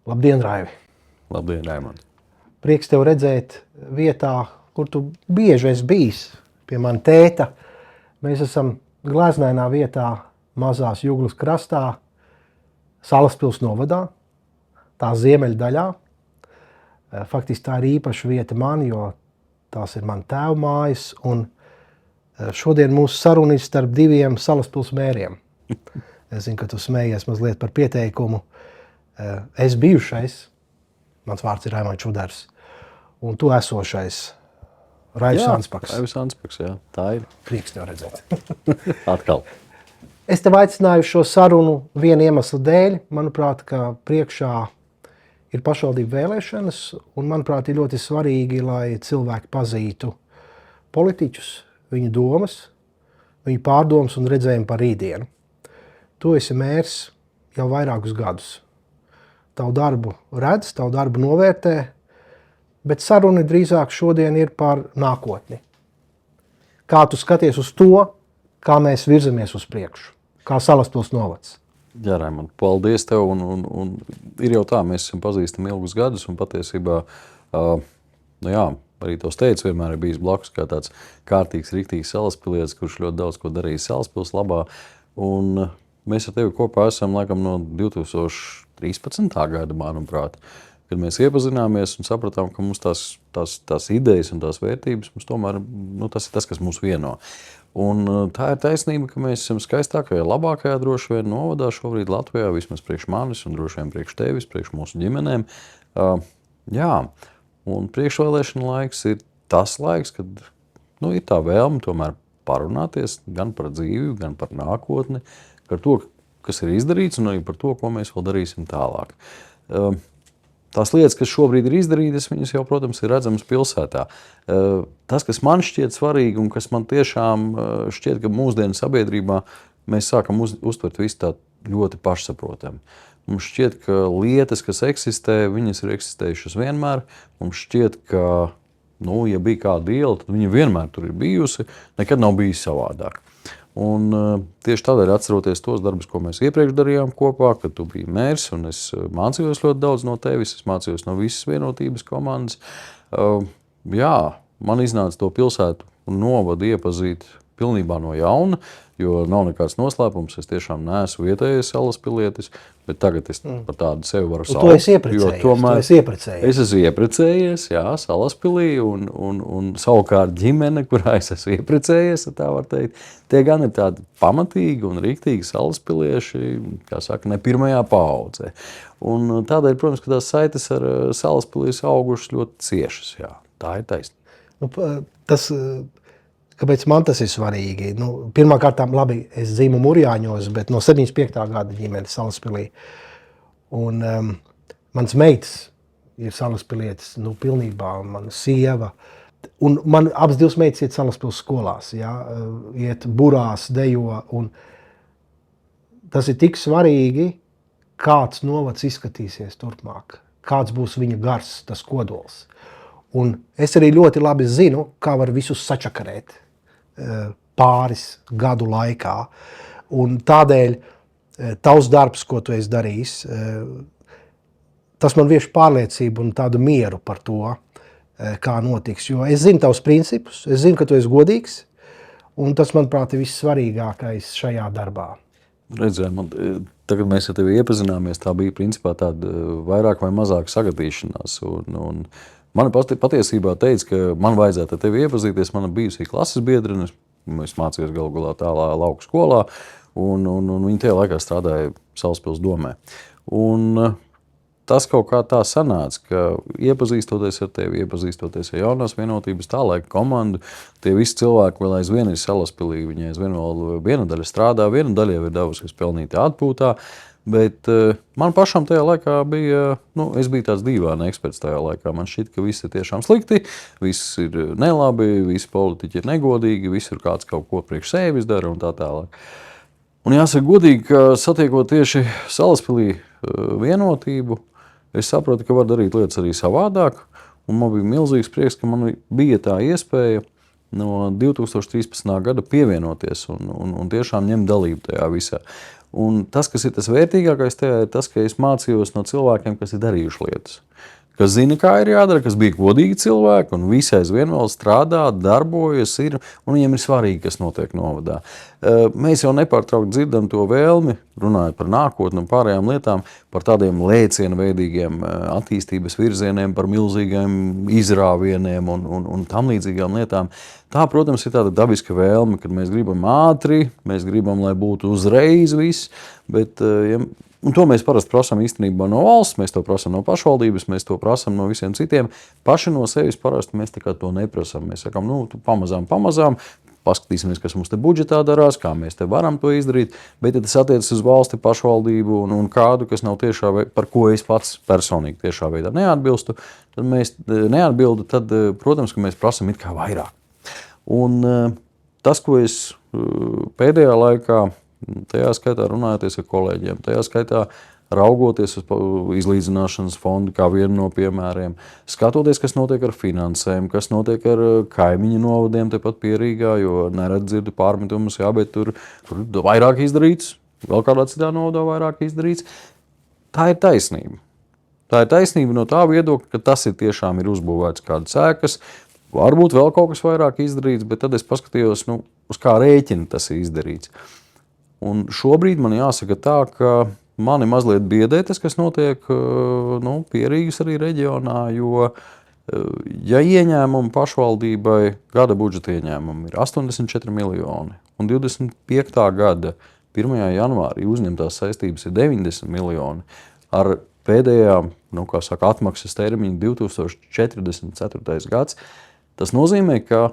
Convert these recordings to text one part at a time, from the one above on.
Labdien, Raivi! Labdien, Raimond! Prieks tev redzēt vietā, kur tu bieži esi bijis, pie mana tēta. Mēs esam gleznainā vietā, Mazās Juglas krastā, Salaspils novadā, tā ziemeļu daļā. Faktiski tā ir īpaša vieta man, jo tās ir man tēva mājas, un šodien mūsu saruna ir starp diviem Salaspils mēriem. Es zinu, ka tu smējies mazliet par pieteikumu. Es bijušais, mans vārds ir Raimonds Čudars, un tu esošais Raivis Anspaks. Raivis Anspaks, jā, tā ir. Prieks tev redzēt. Atkal. Es tev aicināju šo sarunu vienu iemeslu dēļ. Manuprāt, ka priekšā ir pašvaldību vēlēšanas, un manuprāt, ir ļoti svarīgi, lai cilvēki pazītu politiķus, viņu domas, viņu pārdomas un redzējumu par rītdienu. Tu esi mērs jau vairākus gadus. Tavu darbu redz, tavu darbu novērtē, bet saruna drīzāk šodien ir par nākotni. Kā tu skaties uz to, kā mēs virzamies uz priekšu, kā Salaspils novads? Jā, Raimond, paldies tev, un ir jau tā, mēs esam pazīstami ilgus gadus, un patiesībā, arī tos teicu, vienmēr ir bijis blakus kā tāds kārtīgs, riktīgs salaspilietis, kurš ļoti daudz ko darījis Salaspils labā, un mēs ar tevi kopā esam laikam no 2013. Gada, manuprāt, kad mēs iepazināmies un sapratām, ka mums tās idejas un tās vērtības, mums tomēr, tas ir tas, kas mūs vieno. Un tā ir taisnība, ka mēs esam skaistākajā, labākajā droši vien novadā šobrīd Latvijā, vismaz priekš manis un droši vien priekš tevis, priekš mūsu ģimenēm. Un priekšvēlēšana laiks ir tas laiks, kad ir tā vēlme tomēr parunāties gan par dzīvi, gan par nākotni, par to, kas ir izdarīts, un arī par to, ko mēs vēl darīsim tālāk. Tās lietas, kas šobrīd ir izdarītas, viņas jau, protams, ir redzamas pilsētā. Tas, kas man šķiet svarīgi un kas man tiešām šķiet, ka mūsdienu sabiedrībā mēs sākam uztvert visu tā ļoti pašsaprotami. Mums šķiet, ka lietas, kas eksistē, viņas ir eksistējušas vienmēr. Mums šķiet, ka, ja bija kāda iela, tad viņa vienmēr tur ir bijusi, nekad nav bijis savādāk. Un tieši tādēļ atceroties tos darbus, ko mēs iepriekš darījām kopā, kad tu biji mērs, un es mācījos ļoti daudz no tevis, es mācījos no visas vienotības komandas. Man iznāca to pilsētu un novadu iepazīt pilnībā no jauna, jo nav nekāds noslēpums, es tiešām neesmu vietējais salaspilietis, bet tagad es par tādu sevi varu saukt. Tu esi iepriecējies. Es esmu iepriecējies, Salaspilī, un savukārt ģimene, kurā es esmu iepriecējies, tā var teikt, tie gan ir tādi pamatīgi un riktīgi salaspilieši, kā saka, ne pirmajā paaudzē. Un tādēļ, protams, ka tās saites ar Salaspilī augušas ļoti ciešas, tā ir taisnība. Kāpēc man tas ir svarīgi? Pirmkārt, labi, es dzīvu Murjāņos, bet no 75. gada ģimene Salaspilī. Un mans meitas ir salaspilietis, pilnībā, mana sieva. Un man abas divas meitas iet Salaspils skolās, iet burās, dejo. Un tas ir tik svarīgi, kāds novads izskatīsies turpmāk, kāds būs viņa gars, tas kodols. Un es arī ļoti labi zinu, kā var visus sačakarēt pāris gadu laikā. Un tādēļ tavs darbs, ko tu esi darījis, tas man vieš pārliecību un tādu mieru par to, kā notiks. Jo es zinu tavus principus, es zinu, ka tu esi godīgs, un tas, manuprāt, ir vissvarīgākais šajā darbā. Redzējām, tagad mēs ar tevi iepazināmies, tā bija principā tāda vairāk vai mazāk sagadīšanās. Un man patiesībā teica, ka man vajadzētu ar tevi iepazīties, mana bijusī klases biedrene, es mācījos galu galā tālā lauku skolā, un viņa tajā laikā strādāja Salaspils domē. Un tas kaut kā tā sanāca, ka iepazīstoties ar tevi, iepazīstoties ar jaunās vienotības tā laika komandu, tie visi cilvēki vēl aizvien ir Salaspilī, viņi aizvien vēl viena daļa strādā, viena daļa jau ir devusies pelnīti atpūtā, bet man pašam tajā laikā bija, es biju tāds dīvaini eksperts tajā laikā. Man šķiet, ka viss ir tiešām slikti, viss ir nelabi, visi politiķi ir negodīgi, visur kāds kaut ko priekš sevis dara un tā tālāk. Un jāsaka godīgi, ka satiekot tieši Salaspilī vienotību, es saprotu, ka var darīt lietas arī savādāk, un man bija milzīgs prieks, ka man bija tā iespēja no 2013. gada pievienoties un tiešām ņemt dalību tajā visā. Un tas, kas ir tas vērtīgākais tajā, ir tas, ka es mācījos no cilvēkiem, kas ir darījuši lietas. Kas zina, kā ir jādara, kas bija godīgi cilvēki, un visi aizvien vēl strādā, darbojas, un viņiem ir svarīgi, kas notiek novadā. Mēs jau nepārtraukti dzirdam to vēlmi, runājot par nākotni un pārējām lietām, par tādiem lēcienveidīgiem attīstības virzieniem, par milzīgiem izrāvieniem un tam līdzīgām lietām. Tā, protams, ir tāda dabiska vēlme, kad mēs gribam ātri, mēs gribam, lai būtu uzreiz viss, bet un to mēs parasti prasām īstenībā no valsts, mēs to prasām no pašvaldības, mēs to prasām no visiem citiem. Paši no sevis parasti mēs to neprasām. Mēs sakām, pamazām, paskatīsimies, kas mums te budžetā darās, kā mēs te varam to izdarīt, bet ja tas attiecas uz valsti, pašvaldību un kādu, kas nav tiešā veidā, par ko es pats personīgi tiešā veidā neatbilstu, tad protams, ka mēs prasām it kā vairāk. Un tas, ko es pēdējā laikā, tajā skaitā runājoties ar kolēģiem, tajā skaitā raugoties uz izlīdzināšanas fondu kā vienu no piemēriem, skatoties, kas notiek ar finansēm, kas notiek ar kaimiņu novadiem tepat pie Rīgā, jo neredz dzirdu pārmetumus, bet tur vairāk izdarīts, vēl kādā citā novadā vairāk izdarīts. Tā ir taisnība. Tā ir taisnība no tā viedokļa, ka tas ir tiešām ir uzbūvēts kādas ēkas, varbūt vēl kaut kas vairāk izdarīts, bet tad es paskatījos, uz kā rēķina tas ir izdarīts. Un šobrīd man jāsaka tā, ka mani mazliet biedē tas, kas notiek pie Rīgas arī reģionā, jo ja ieņēmumi pašvaldībai, gada budžeta ieņēmumi ir 84 miljoni, un 25. gada 1. janvārī uzņemtās saistības ir 90 miljoni, ar pēdējā, atmaksas termiņu 2044. gads, tas nozīmē, ka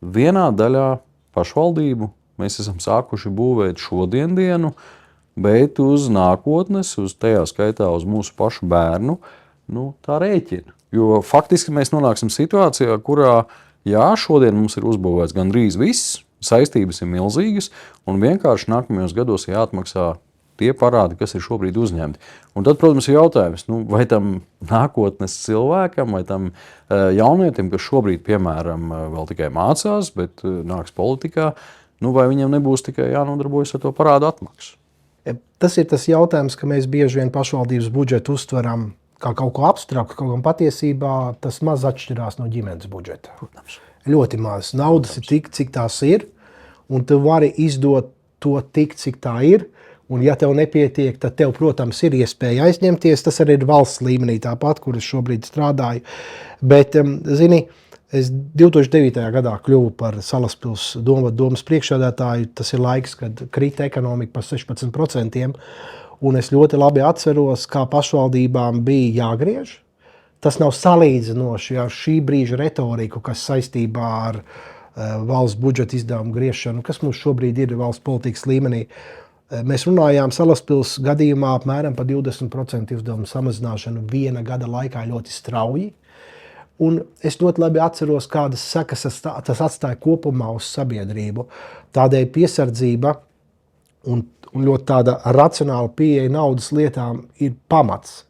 vienā daļā pašvaldību mēs esam sākuši būvēt šodien dienu, bet uz nākotnes, uz tajā skaitā uz mūsu pašu bērnu, tā rēķina. Jo faktiski mēs nonāksim situācijā, kurā, šodien mums ir uzbūvēts gandrīz viss, saistības ir milzīgas, un vienkārši nākamajos gados jāatmaksā tie parādi, kas ir šobrīd uzņemti. Un tad, protams, ir jautājums, vai tam nākotnes cilvēkam, vai tam jaunietim, kas šobrīd, piemēram, vēl tikai mācās, bet nāks politikā, vai viņam nebūs tikai jānodarbojas ar to parādu atmaksu. Tas ir tas jautājums, ka mēs bieži vien pašvaldības budžetu uztveram kā kaut ko abstraktu, kaut gan patiesībā tas maz atšķirās no ģimenes budžeta. Protams. Ļoti maz. Naudas ir tik, cik tās ir, un tu vari izdot to tik, cik tā ir. Un ja tev nepietiek, tad tev, protams, ir iespēja aizņemties. Tas arī ir valsts līmenī tāpat, kur es šobrīd strādāju. Bet, es 2009. gadā kļuvu par Salaspils domas priekšsēdētāju. Tas ir laiks, kad krita ekonomika par 16%. Un es ļoti labi atceros, kā pašvaldībām bija jāgriež. Tas nav salīdzinoši ar šī brīža retoriku, kas saistībā ar valsts budžeta izdevumu griešanu, kas mums šobrīd ir valsts politikas līmenī. Mēs runājām Salaspils gadījumā apmēram par 20% izdevumu samazināšanu viena gada laikā ļoti strauji. Un es ļoti labi atceros, kādas sekas tas atstāja kopumā uz sabiedrību. Tādēļ piesardzība un ļoti tāda racionāla pieeja naudas lietām ir pamats.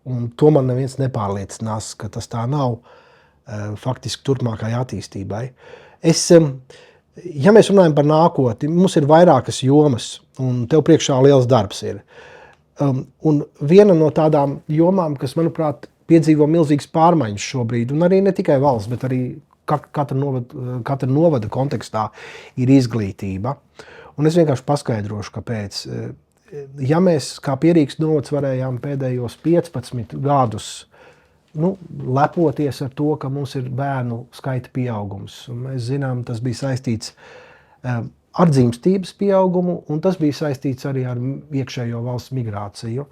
Un to man neviens nepārliecinās, ka tas tā nav faktiski turpmākai attīstībai. Ja mēs runājam par nākotni, mums ir vairākas jomas, un tev priekšā liels darbs ir. Un viena no tādām jomām, kas, manuprāt, piedzīvo milzīgas pārmaiņas šobrīd, un arī ne tikai valsts, bet arī katra novada kontekstā, ir izglītība. Un es vienkārši paskaidrošu, kāpēc. Ja mēs kā Pierīgas novads varējām pēdējos 15 gadus lepoties ar to, ka mums ir bērnu skaita pieaugums. Un mēs zinām, tas bija saistīts ar dzimstības pieaugumu, un tas bija saistīts arī ar iekšējo valsts migrāciju.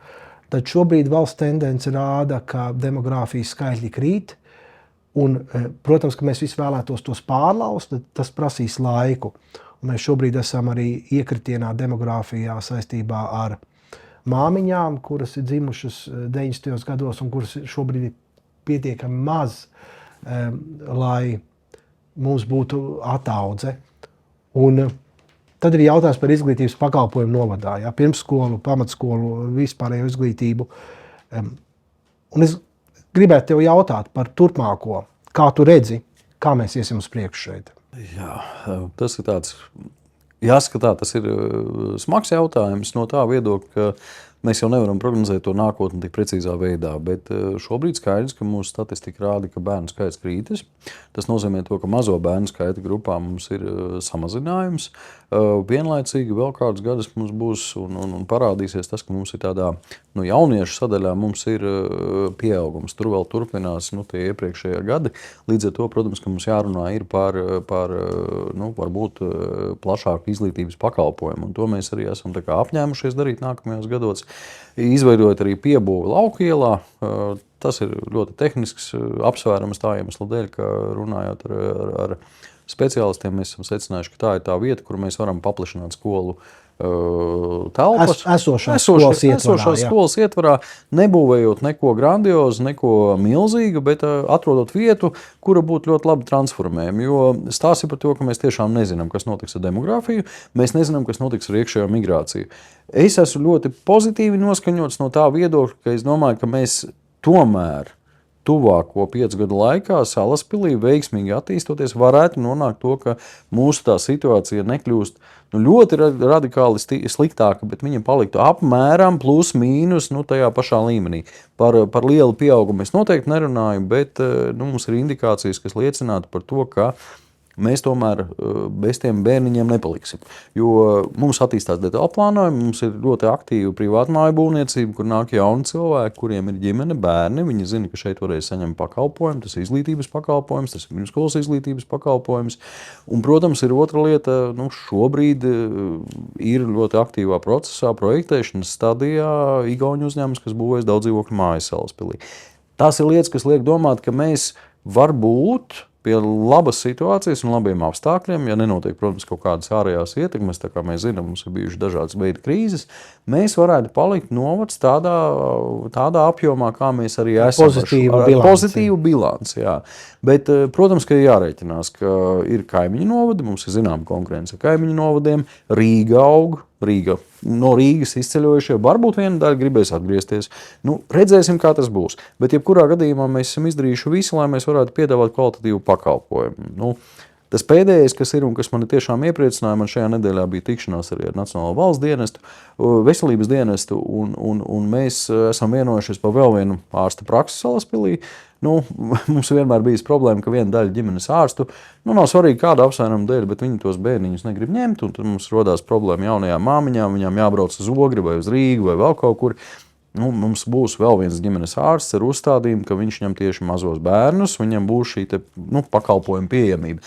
Tad šobrīd valsts tendence rāda, ka demogrāfijas skaitļi krīt, un, protams, ka mēs visi vēlētos tos pārlaust, tas prasīs laiku. Un mēs šobrīd esam arī iekritienā demogrāfijā saistībā ar māmiņām, kuras ir dzimušas 90. gados un kuras šobrīd ir pietiekami maz, lai mums būtu ataudze. Un tad ir jautājums par izglītības pakalpojumu novadā, pirmsskolu, pamatskolu, vispārējo izglītību. Un es gribētu tev jautāt par turpmāko, kā tu redzi, kā mēs iesim uz priekšu šeit. Jā, tas ir tāds jāsaka tā, tas ir smags jautājums no tā viedokļa, ka mēs jau nevaram prognozēt to nākotni tik precīzā veidā, bet šobrīd skaidrs, ka mūsu statistika rāda, ka bērnu skaits krītas. Tas nozīmē to, ka mazo bērnu skaita grupā mums ir samazinājums. Vienlaicīgi vēl kādus gadus mums būs un parādīsies tas, ka mums ir tādā jauniešu sadaļā mums ir pieaugums. Tur vēl turpinās tie iepriekšējie gadi. Līdz ar to, protams, ka mums jārunā ir par varbūt plašāku izglītības pakalpojumu. Un to mēs arī esam tā kā apņēmušies darīt nākamajos gados. Izveidojot arī piebūvi Lauku ielā, tas ir ļoti tehnisks apsvērums tā iemesla dēļ, ka runājot ar speciālistiem, mēs esam secinājuši, ka tā ir tā vieta, kur mēs varam paplašināt skolu telpas. Esošās skolas ietvarā, nebūvējot neko grandiozu, neko milzīgu, bet atrodot vietu, kura būtu ļoti labi transformējama. Jo stāsts ir par to, ka mēs tiešām nezinām, kas notiks ar demogrāfiju, mēs nezinām, kas notiks ar iekšējo migrāciju. Es esmu ļoti pozitīvi noskaņots no tā viedokļa, ka es domāju, ka mēs tomēr tuvāko 5 gadu laikā Salaspilī veiksmīgi attīstoties varētu nonākt to, ka mūsu tā situācija nekļūst ļoti radikāli sliktāka, bet viņa paliktu apmēram plus mīnus tajā pašā līmenī. Par lielu pieaugumu es noteikti nerunāju, bet mums ir indikācijas, kas liecinātu par to, ka mēs tomēr bez tiem bērniņiem nepaliksim. Jo mums attīstās detāli plānojumi, mums ir ļoti aktīva privātmāju būvniecība, kur nāk jauni cilvēki, kuriem ir ģimene, bērni. Viņi zina, ka šeit varēs saņemt pakalpojumu, tas ir izglītības pakalpojums, tas ir pirmsskolas izglītības pakalpojums. Un, protams, ir otra lieta, šobrīd ir ļoti aktīvā procesā, projektēšanas stadijā igauņu uzņēmums, kas būvēs daudzdzīvokļu mājas Salaspilī. Tās ir lietas, kas liek domāt, ka mēs varbūt pie labas situācijas un labiem apstākļiem, ja nenotiek, protams, kaut kādas ārējās ietekmes, tā kā mēs zinām, mums ir bijušas dažādas veida krīzes, mēs varētu palikt novads tādā apjomā, kā mēs arī esam. Pozitīvu bilanci, jā. Bet, protams, ka ir jārēķinās, ka ir kaimiņu novadi, mums ir zināma konkurence ar kaimiņu novadiem, Rīga aug, no Rīgas izceļojušie, varbūt viena daļa gribēs atgriezties. Redzēsim, kā tas būs. Bet jebkurā gadījumā mēs esam izdarījuši visu, lai mēs varētu piedāvāt kvalitatīvu pakalpojumu. Tas pēdējais, kas ir un kas mani tiešām iepriecināja, man šajā nedēļā bija tikšanās arī ar Nacionālo valsts dienestu, veselības dienestu, un mēs esam vienojušies par vēl vienu ārsta praksi Salaspilī. Mums vienmēr bijis problēma, ka viena daļa ģimenes ārstu, nav svarīgi kāda apsvēruma dēļ, bet viņi tos bērniņus negrib ņemt, un tad mums rodās problēma jaunajām māmiņām, viņām jābrauc uz Ogri vai uz Rīgu vai vēl kaut kur. Mums būs vēl viens ģimenes ārsts ar uzstādījumu, ka viņš ņem tieši mazos bērnus, viņam būs šī pakalpojuma pieejamība.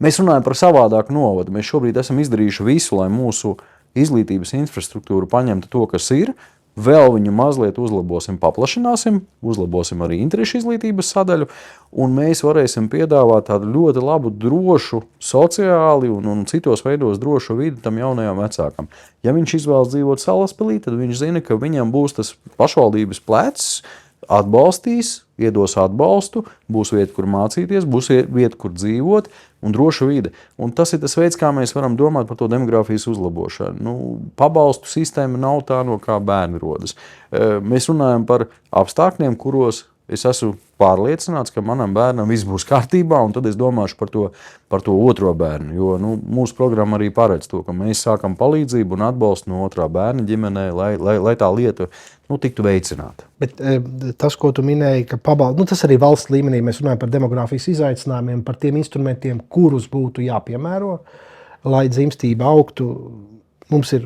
Mēs runājam par savādāku novadu. Mēs šobrīd esam izdarījuši visu, lai mūsu izglītības infrastruktūru paņemtu to, kas ir. Vēl viņu mazliet uzlabosim, paplašināsim, uzlabosim arī interešu izglītības sadaļu, un mēs varēsim piedāvāt tādu ļoti labu, drošu, sociāli un citos veidos drošu vidi tam jaunajam vecākam. Ja viņš izvēlas dzīvot Salaspilī, tad viņš zina, ka viņam būs tas pašvaldības plecs, atbalstīs, iedos atbalstu, būs vieta, kur mācīties, būs vieta, kur dzīvot un droša vide. Un tas ir tas veids, kā mēs varam domāt par to demogrāfijas uzlabošanu. Pabalstu sistēma nav tā, no kā bērni rodas. Mēs runājam par apstākļiem, kuros es esmu pārliecināts, ka manam bērnam viss būs kārtībā, un tad es domāšu par to otro bērnu. Jo mūsu programma arī paredz to, ka mēs sākam palīdzību un atbalstu no otrā bērna ģimenē, lai tā lieta tiktu veicināta. Bet tas, ko tu minēji, ka tas arī valsts līmenī mēs runājam par demogrāfijas izaicinājumiem, par tiem instrumentiem, kurus būtu jāpiemēro, lai dzimstība augtu. Mums ir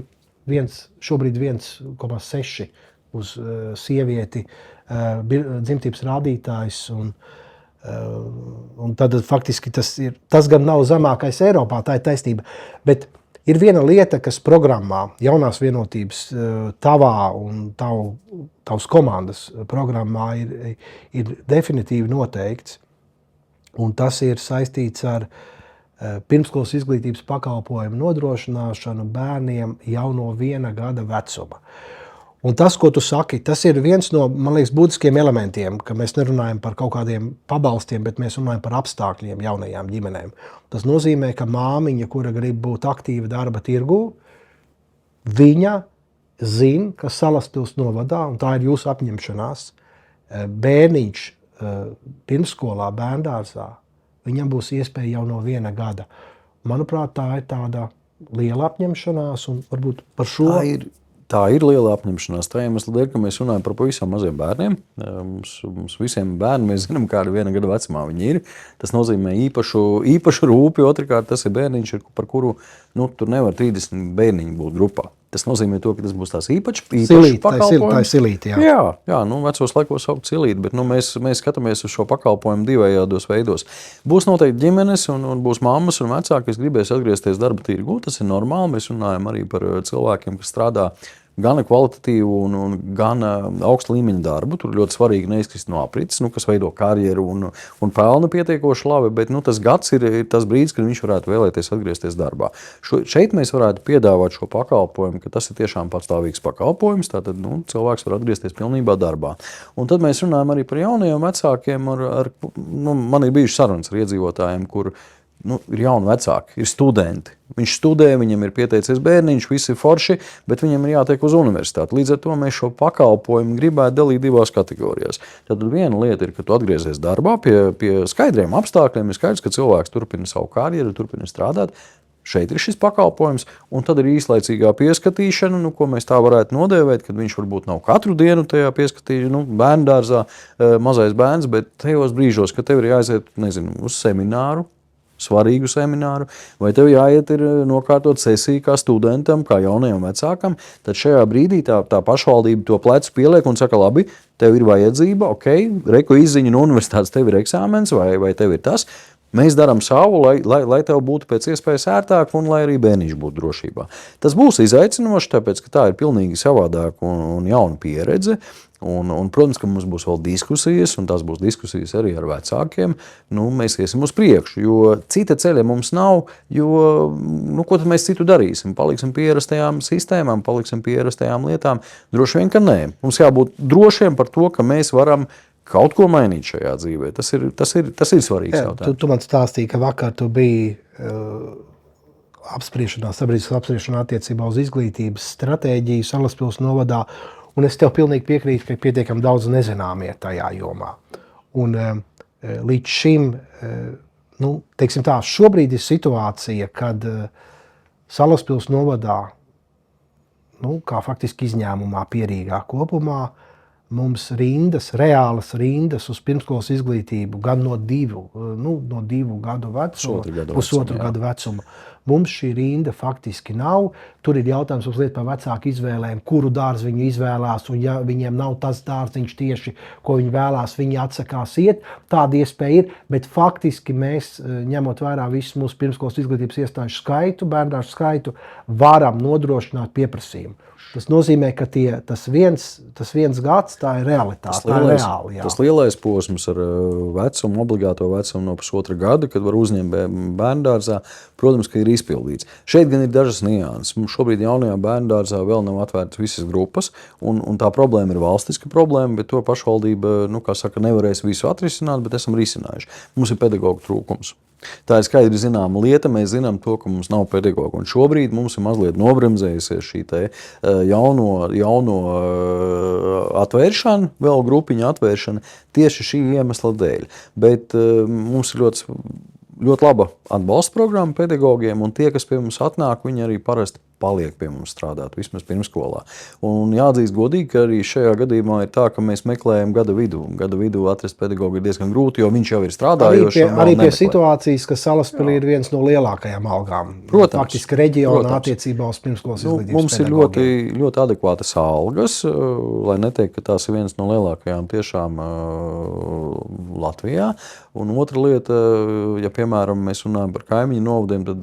šobrīd 1,6 uz sievieti dzimtības rādītājs, un tad faktiski tas gan nav zemākais Eiropā, tā ir taisnība, bet ir viena lieta, kas programmā, jaunās vienotības tavā un tavas komandas programmā ir definitīvi noteikts, un tas ir saistīts ar pirmskolas izglītības pakalpojumu nodrošināšanu bērniem jau no 1 gada vecuma. Un tas, ko tu saki, tas ir viens no, man liekas, būtiskiem elementiem, ka mēs nerunājam par kaut kādiem pabalstiem, bet mēs runājam par apstākļiem jaunajām ģimenēm. Tas nozīmē, ka māmiņa, kura grib būt aktīva darba tirgū, viņa zina, ka Salaspils novadā, un tā ir jūsu apņemšanās, bērniņš pirmsskolā, bērndārzā, viņam būs iespēja jau no 1 gada. Manuprāt, tā ir tāda liela apņemšanās, un varbūt par šo... Tā ir liela apņemšanās. Tā iemesla dēļ, ka mēs runājam par pavisam maziem bērniem. Mums visiem bērniem, mēs zinām, kāda 1 gada vecumā viņi ir. Tas nozīmē īpašu rūpi. Otrkārt, tas ir bērniņš, par kuru tur nevar 30 bērniņu būt grupā. Tas nozīmē to, ka tas būs tās īpašs pakalpojums. Tā ir silīte, jā. Jā, vecos laikos saukt silīti, bet mēs skatāmies uz šo pakalpojumu divējādos veidos. Būs noteikti ģimenes un būs mammas un vecāki, kas gribēs atgriezties darba tirgū. Tas ir normāli. Mēs runājam arī par cilvēkiem, kas strādā gan kvalitatīvu un gan augstu līmeņa darbu. Tur ļoti svarīgi neizkrist no aprites, kas veido karjeru un pelna pietiekoši labi, bet tas gads ir tas brīdis, kad viņš varētu vēlēties atgriezties darbā. Šeit mēs varētu piedāvāt šo pakalpojumu, ka tas ir tiešām patstāvīgs pakalpojums, tātad cilvēks var atgriezties pilnībā darbā. Un tad mēs runājam arī par jaunajiem vecākiem, man ir bijušas sarunas ar iedzīvotājiem, kur ir jauni vecāki, ir studenti. Viņš studē, viņam ir pieteicies bērniņš, viss ir forši, bet viņam ir jātiek uz universitāti. Līdz ar to mēs šo pakalpojumu gribētu dalīt 2 kategorijās. Tad viena lieta ir, ka tu atgriezies darbā pie skaidriem apstākļiem. Ir skaidrs, ka cilvēks turpina savu karjeru, turpina strādāt. Šeit ir šis pakalpojums, un tad ir īslaicīgā pieskatīšana, ko mēs tā varētu nodēvēt, kad viņš varbūt nav katru dienu tajā pieskatīšanā, bērndārzā, mazais bērns, bet tajos brīžos, kad tev ir jāaiziet, uz semināru, svarīgu semināru, vai tev jāiet ir nokārtot sesiju kā studentam, kā jaunajam vecākam, tad šajā brīdī tā pašvaldība to plecu pieliek un saka, labi, tev ir vajadzība, reku izziņa no universitātes, tev ir eksāmens vai tev ir tas. Mēs darām savu, lai tev būtu pēc iespējas ērtāk un lai arī bērniņš būtu drošībā. Tas būs izaicinoši, tāpēc, ka tā ir pilnīgi savādāk un jauna pieredze. Un, protams, ka mums būs vēl diskusijas, un tās būs diskusijas arī ar vecākiem. Mēs iesim uz priekšu, jo cita ceļa mums nav, jo ko tad mēs citu darīsim? Paliksim pie ierastajām sistēmām, paliksim pie ierastajām lietām? Droši vien, ka nē. Mums jābūt drošiem par to, ka mēs varam kaut ko mainīt šajā dzīvē. Tas ir svarīgs jautājums. Tu man stāstīji, ka vakar tu biji sabiedriskā apspriešanā attiecībā uz izglītības stratēģiju Salaspils novadā, un es tev pilnīgi piekrītu, ka ir pietiekami daudz nezināmie tajā jomā. Un līdz šim, teiksim tā, šobrīd ir situācija, kad Salaspils novadā, kā faktiski izņēmumā Pierīgā kopumā, mums reālas rindas uz pirmskolas izglītību gan no 2 gadu vecuma, pusotru gadu vecuma. Mums šī rinda faktiski nav. Tur ir jautājums par vecāku izvēlēm, kuru dārzu viņi izvēlās, un ja viņiem nav tas dārziņš tieši, ko viņi vēlās, viņi atsakās iet. Tāda iespēja ir, bet faktiski mēs, ņemot vērā visu mūsu pirmskolas izglītības iestāžu skaitu, bērndārzu skaitu, varam nodrošināt pieprasījumu. Tas nozīmē, ka tas viens gads, tā ir realitāte, tā ir reāli. Tas lielais posms ar vecumu, obligāto vecumu no pusotra gada, kad var uzņemt bērndārzā, protams, ka ir izpildīts. Šeit gan ir dažas nianses. Mums šobrīd jaunajā bērndārzā vēl nav atvērtas visas grupas, un tā problēma ir valstiska problēma, bet to pašvaldība, nevarēs visu atrisināt, bet esam risinājuši. Mums ir pedagoģu trūkums. Tā ir skaidri zināma lieta. Mēs zinām to, ka mums nav pedagogu. Un šobrīd mums ir mazliet nobremzējusies šī jauno atvēršana, vēl grupiņa atvēršana tieši šī iemesla dēļ. Bet mums ir ļoti laba atbalsta programma pedagogiem, un tie, kas pie mums atnāk, viņi arī parasti paliek pie mums strādāt, vismaz pirmskolā. Un jāatzīst godīgi, ka arī šajā gadījumā ir tā, ka mēs meklējam gada vidū. Gada vidū atrast pedagogu ir diezgan grūti, jo viņš jau ir strādājošs. Arī pie situācijas, ka Salaspilī ir viens no lielākajām algām. Protams. Faktiski reģionā attiecībā uz pirmskolas izglītības mums pedagogiem. Ir ļoti adekvātas algas, lai neteikt, ka tās ir viens no lielākajām tiešām Latvijā. Un otra lieta, ja piemēram mēs runājam par kaimiņu novadiem, tad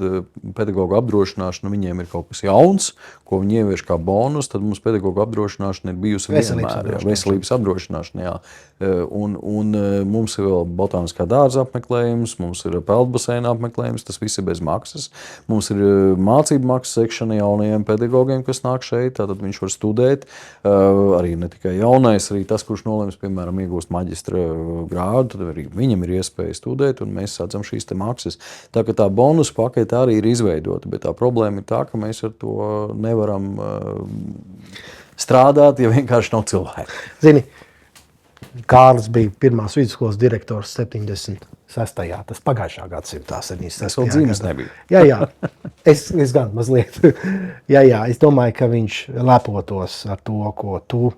pedagogu apdrošināšana viņiem ir kaut kas jauns, ko viņi ievieš kā bonus, tad mums pedagogu apdrošināšana ir bijusi vienmēr. Veselības apdrošināšana, jā. Un mums ir vēl botāniskā dārza apmeklējums, mums ir peldbaseina apmeklējums, tas viss ir bez maksas. Mums ir mācību maksas sekšana jaunajiem pedagogiem, kas nāk šeit, tātad viņš var studēt. Arī ne tikai jaunais, arī tas, kurš nolems, piemēram, iegūst maģistra grādu, tad arī viņam ir iespēja studēt, un mēs sadzam šīs te maksas. Tā ka tā bonus pakete arī ir izveidota, bet tā problēma ir tā, ka mēs ar to nevaram strādāt, ja vienkārši nav cilvēki. Zini, Kārlis bija pirmās vidusskolas direktors 76. Tas pagājušā gadsimtā, 76. Es vēl dzīves nebiju. Jā. Es gan mazliet. jā, es domāju, ka viņš lepotos ar to, ko tu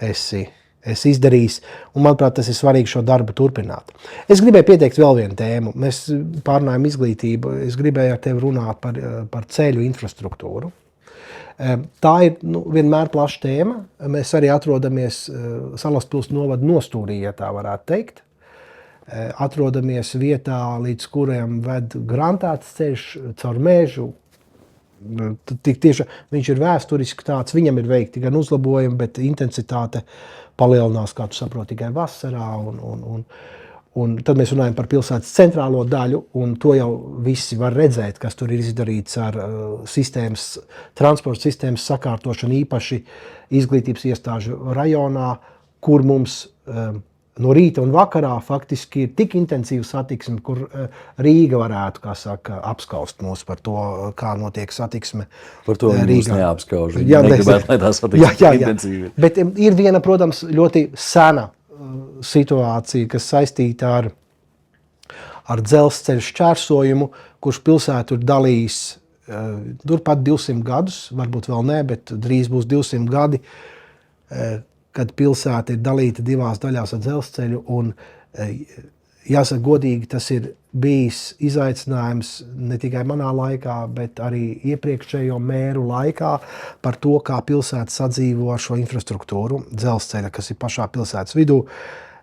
esi izdarījis. Un, manuprāt, tas ir svarīgi šo darbu turpināt. Es gribēju pieteikt vēl vienu tēmu. Mēs pārunājam izglītību. Es gribēju ar tevi runāt par ceļu infrastruktūru. Tā ir vienmēr plaša tēma. Mēs arī atrodamies Salaspils novada nostūrī, ja tā varētu teikt. Atrodamies vietā, līdz kuriem ved grantēts ceļš caur mežu. Tik tieši viņš ir vēsturiski tāds, viņam ir veikti gan uzlabojumi, bet intensitāte palielinās, kā tu saproti, tikai vasarā. Un tad mēs runājam par pilsētas centrālo daļu, un to jau visi var redzēt, kas tur ir izdarīts ar transporta sistēmas sakārtošanu, īpaši izglītības iestāžu rajonā, kur mums no rīta un vakarā faktiski ir tik intensīva satiksme, kur Rīga varētu, kā saka, apskaust mūs par to, kā notiek satiksme Rīgā. Par to mūs neapskauž. Negribētu, lai tā satiksme intensīva. Bet ir viena, protams, ļoti sena situācija, kas saistīta ar dzelzceļa šķērsojumu, kurš pilsētu ir dalījis turpat 200 gadus, varbūt vēl ne, bet drīz būs 200 gadi, kad pilsēta ir dalīta divās daļās ar dzelzceļu. Un, jāsaka godīgi, tas ir bijis izaicinājums ne tikai manā laikā, bet arī iepriekšējo mēru laikā par to, kā pilsēta sadzīvo ar šo infrastruktūru dzelzceļa, kas ir pašā pilsētas vidū.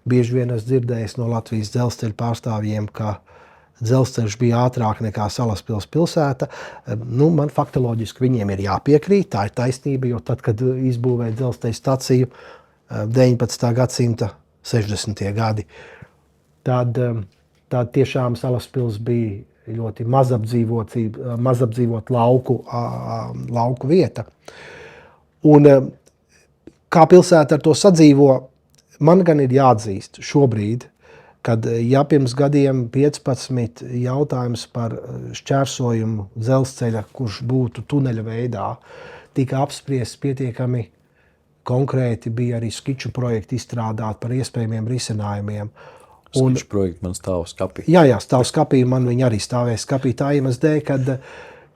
Bieži vien es dzirdēju no Latvijas dzelzceļa pārstāvjiem, ka dzelzceļš bija ātrāk nekā Salaspils pilsēta. Man faktoloģiski viņiem ir jāpiekrīt, tā ir taisnība, jo tad, kad izbūvēja dzelzceļa staciju 19. gadsimta 60. gadi, tad tiešām Salaspils bija ļoti mazapdzīvot lauku vieta. Un kā pilsēta ar to sadzīvo, man gan ir jāatzīst šobrīd, kad pirms gadiem 15 jautājums par šķērsojumu dzelzceļa, kurš būtu tuneļa veidā, tika apspriests pietiekami konkrēti, bija arī skiču projekti izstrādāt par iespējamiem risinājumiem. Skiču projekti man stāv skapī. Jā, stāv skapī, man viņi arī stāvēja skapī. Tā iemesl dēļ,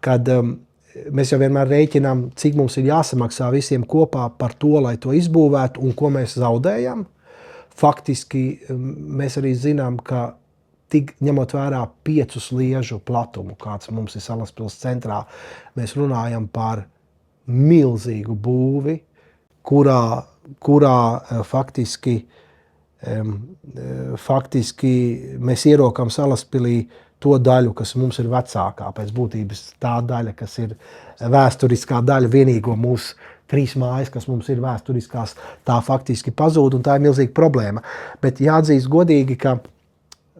kad mēs jau vienmēr rēķinām, cik mums ir jāsamaksā visiem kopā par to, lai to izbūvētu un ko mēs zaudējam. Faktiski mēs arī zinām, ka ņemot vērā 5 sliežu platumu, kāds mums ir Salaspils centrā, mēs runājam par milzīgu būvi, kurā faktiski mēs ierokam Salaspilī to daļu, kas mums ir vecākā, pēc būtības tā daļa, kas ir vēsturiskā daļa, vienīgo mūsu 3 mājas, kas mums ir vēsturiskās, tā faktiski pazūd, un tā ir milzīga problēma. Bet jāatzīst godīgi, ka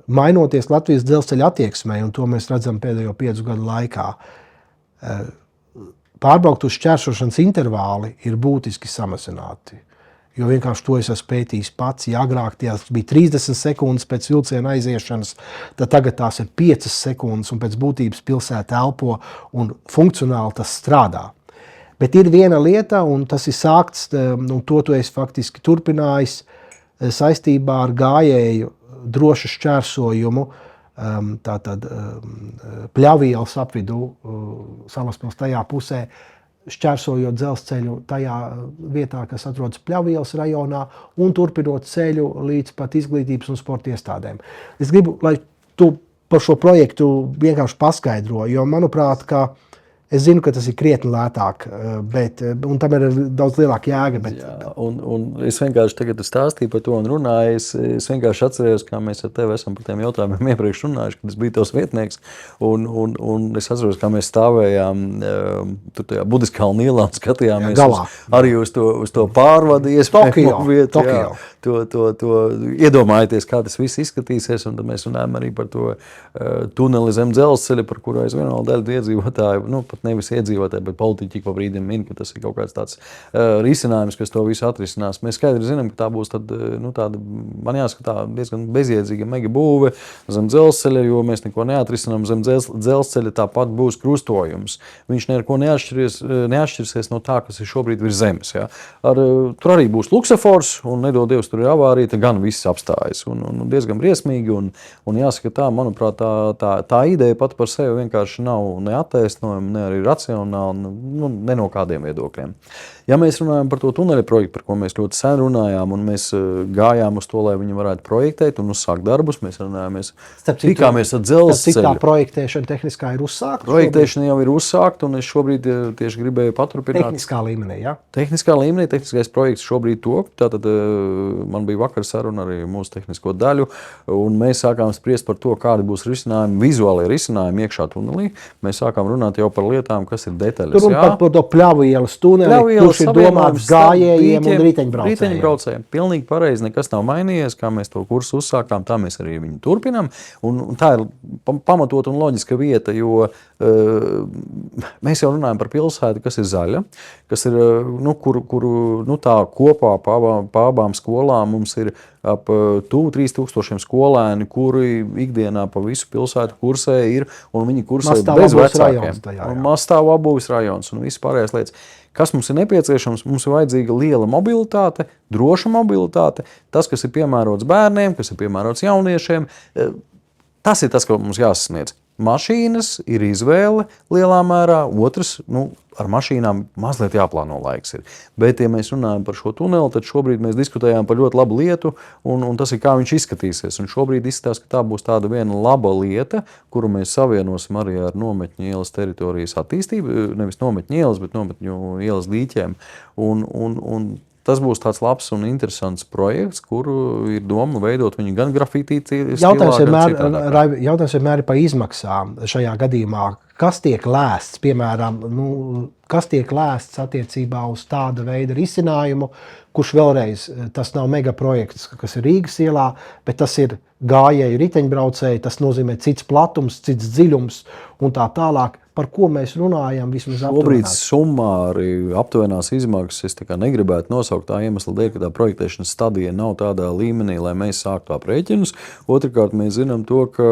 mainoties Latvijas dzelzceļa attieksmei, un to mēs redzam pēdējo 5 gadu laikā, pārbrauktu šķērsošanas intervāli ir būtiski samazināti. Jo vienkārši to es esmu pētījis pats. Ja agrāk tās bija 30 sekundes pēc vilciena aiziešanas, tad tagad tās ir 5 sekundes, un pēc būtības pilsēta elpo un funkcionāli tas strādā. Bet ir viena lieta, un tas ir sākts, un to tu esi faktiski turpinājis saistībā ar gājēju drošu šķērsojumu, tātad Pļavielas apvidū, Salaspils tajā pusē, šķērsojot dzelzceļu tajā vietā, kas atrodas Pļavielas rajonā, un turpinot ceļu līdz pat izglītības un sporta iestādēm. Es gribu, lai tu par šo projektu vienkārši paskaidro, jo manuprāt, ka es zinu, ka tas ir krietni lētāk, un tam ir daudz lielāka jēga. Bet... Jā, un es vienkārši tagad stāstīju par to un runāju. Es vienkārši atcerējos, kā mēs ar tevi esam par tiem jautājumiem iepriekš runājuši, kad es biju tavs vietnieks. Un es atceros, kā mēs stāvējām tur tajā Budiskkalna ielā un skatījāmies arī uz to pārvadu iespēju vietu. To iedomājieties, kā tas viss izskatīsies, un tad mēs runājam arī par to tuneli zem dzelzceļa, par kuru aizvien vēl daļu iedzīvotāju, pat nevis iedzīvotāji, bet politiķi pa brīdim min, ka tas ir kaut kāds tāds risinājums, kas to visu atrisinās. Mēs skaidri zinām, ka tā būs tāda, man jāsaka, tā diezgan bezjēdzīga mega būve zem dzelzceļa, jo mēs neko neatrisinām. Zem dzelzceļa tāpat būs krustojums. Viņš neko neatšķirsies no tā, kas ir šobrīd virs zemes. Ja? Tur arī būs luksafors, un nedod Dievs, tur ir avārija, tad gan viss apstājas. Un diezgan briesmīgi, un jāsaka tā, manuprāt, tā ideja pati par sevi vienkārši nav neattaisnojama, ne arī racionāla, ne no kādiem viedokļiem. Ja mēs runājam par to tuneļa projektu, par ko mēs ļoti sen runājām, un mēs gājām uz to, lai viņi varētu projektēt un uzsākt darbus, mēs tikāmies ar dzelzceļu. Tā projektēšana tehniskā ir uzsākta? Projektēšana jau ir uzsākta, un es šobrīd tieši gribēju paturpināt. Tehniskā līmenī, ja? Tehniskā līmenī, tehniskais projekts šobrīd top. Tātad man bija vakar saruna arī mūsu tehnisko daļu, un mēs sākām spriest par to, kādi būs risinājumi, vizuālie risinājumi iekšā tunelī. Mēs sākām runāt jau par lietām, kas ir detaļas. Tur un par to Pļavu ielas tuneli, kurš ir domāts gājējiem un riteņbraucējiem. Pilnīgi pareizi, nekas nav mainījies, kā mēs to kursu uzsākām, tā mēs arī viņu turpinām. Un tā ir pamatot un loģiska vieta, jo mēs jau runājam par pilsētu, kas ir zaļa, kas ir, kuru tā kopā pa abām skolām mums ir ap 3000 skolēni, kuri ikdienā pa visu pilsētu kursē ir, un viņi kursē bez vecākiem. Mazstāvu apbūves rajons un viss pārējās lietas. Kas mums ir nepieciešams? Mums ir vajadzīga liela mobilitāte, droša mobilitāte, tas, kas ir piemērots bērniem, kas ir piemērots jauniešiem. Tas ir tas, ko mums jāsasniedz. Mašīnas ir izvēle lielā mērā, otrs, ar mašīnām mazliet jāplāno laiks ir. Bet, ja mēs runājam par šo tuneli, tad šobrīd mēs diskutējām par ļoti labu lietu, un tas ir, kā viņš izskatīsies. Un šobrīd izskatās, ka tā būs tāda viena laba lieta, kuru mēs savienosim arī ar Nometņu ielas teritorijas attīstību, nevis Nometņu ielas, bet Nometņu ielas līķiem. Un tas būs tāds labs un interesants projekts, kuru ir doma veidot viņu gan grafitī stilā, Jautājums vienmēr ir par izmaksām šajā gadījumā. Kas tiek lēsts, piemēram, kas tiek lēsts attiecībā uz tāda veida risinājumu, kurš vēlreiz, tas nav megaprojekts, kas ir Rīgas ielā, bet tas ir gājēju riteņbraucēji, tas nozīmē cits platums, cits dziļums un tā tālāk. Par ko mēs runājam vismaz aptuveni? Šobrīd summāri aptuvenās izmaksas es negribētu nosaukt tā iemesla dēļ, ka tā projektēšanas stadija nav tādā līmenī, lai mēs sāktu aprēķinus. Otrkārt, mēs zinām to, ka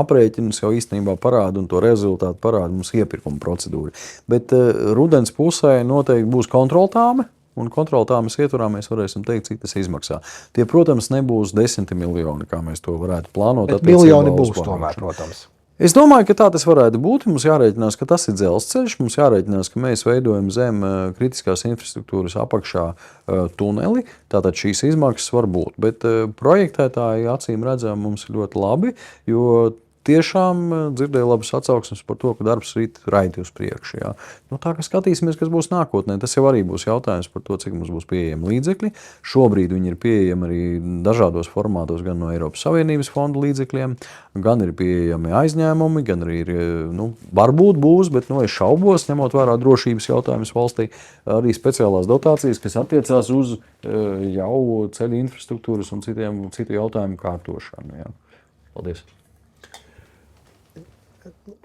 aprēķinus jau īstenībā parāda un to rezultātu parāda mums iepirkuma procedūra. Bet rudens pusē noteikti būs kontroltāme. Un kontroltāmes ietvarā mēs varēsim teikt, cik tas izmaksā. Tie, protams, nebūs 10 miljoni, kā mēs to varētu plānot. Bet miljoni būs tomēr, protams. Es domāju, ka tā tas varētu būt. Mums jārēķinās, ka tas ir dzelzceļš. Mums jārēķinās, ka mēs veidojam zem kritiskās infrastruktūras apakšā tuneli. Tātad šīs izmaksas var būt. Bet projektētāji acīm redzam mums ir ļoti labi, jo tiešām dzirdēju labas atsauksmes par to, ka darbs rīt raiti uz priekšu. Jā. Tā kā skatīsimies, kas būs nākotnē, tas jau arī būs jautājums par to, cik mums būs pieejami līdzekļi. Šobrīd viņi ir pieejami arī dažādos formātos, gan no Eiropas Savienības fondu līdzekļiem, gan ir pieejami aizņēmumi, gan arī ir, varbūt būs, bet es šaubos, ņemot vērā drošības jautājumus valstī, arī speciālās dotācijas, kas attiecās uz jau ceļu infrastruktūras un citu jautājumu kārtošanu. Jā. Paldies!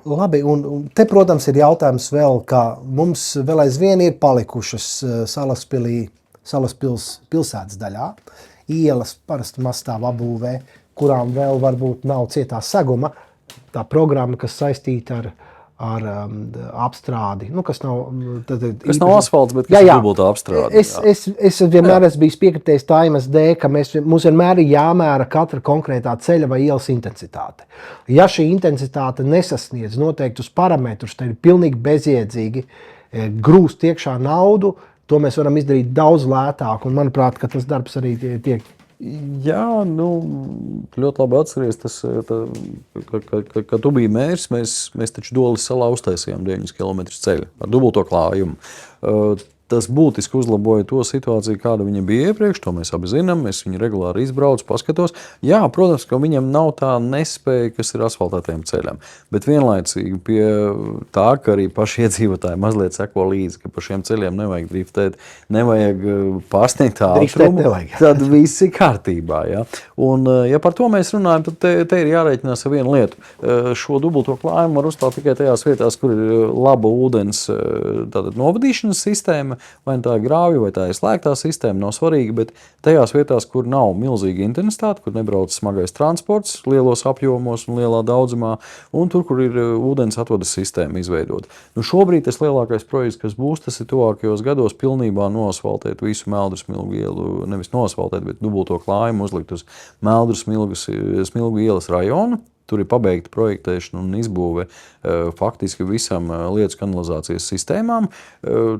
Labi, un te, protams, ir jautājums vēl, ka mums vēl aizvien ir palikušas Salaspils pilsētas daļā, ielas parasti mazstāvu apbūvē, kurām vēl varbūt nav cietā seguma. Tā programma, kas saistīta ar apstrādi, kas nav asfalts, bet kas ir dubultā apstrāde. Es vienmēr esmu bijis piekritējis tā iemesla dēļ, ka mums vienmēr ir jāmēra katra konkrētā ceļa vai ielas intensitāte. Ja šī intensitāte nesasniedz noteiktus parametrus, tad ir pilnīgi bezjēdzīgi grūst iekšā naudu, to mēs varam izdarīt daudz lētāk, un manuprāt, ka tas darbs arī tiek. Jā, ļoti labi atceries, ka tu biji mērs, mēs taču Dolas salā uztaisījām 9 km ceļu ar dubulto klājumu. tas būtiski uzlaboja to situāciju, kāda viņa bija iepriekš. To mēs abi zinām. Es viņu regulāri izbraucu, paskatos. Jā, protams, ka viņam nav tā nespēja, kas ir asfaltētajiem ceļiem. Bet vienlaicīgi pie tā, ka arī paši iedzīvotāji mazliet seko līdzi, ka pa šiem ceļiem nevajag driftēt, nevajag pārsniegt ātrumu, tad viss ir kārtībā. Ja? Un, ja par to mēs runājam, tad te ir jārēķinās ar vienu lietu. Šo dubulto klājumu var uzstāt tikai tajās vietās, kur ir laba ūdens novadīšanas sistēma, vai tā ir grāvja, vai tā ir slēgtā sistēma, nav svarīgi, bet tajās vietās, kur nav milzīga intensitāte, kur nebrauc smagais transports lielos apjomos un lielā daudzumā, un tur, kur ir ūdens atvadas sistēma izveidota. Nu, šobrīd tas lielākais projekts, kas būs, tas ir tuvākajos gados pilnībā noasfaltēt visu Meldru Smilgu ielu, nevis noasfaltēt, bet dubulto klājumu uzlikt uz Meldru Smilgu ielas rajonu. Tur ir pabeigta projektēšana un izbūve faktiski visam lietu kanalizācijas sistēmām.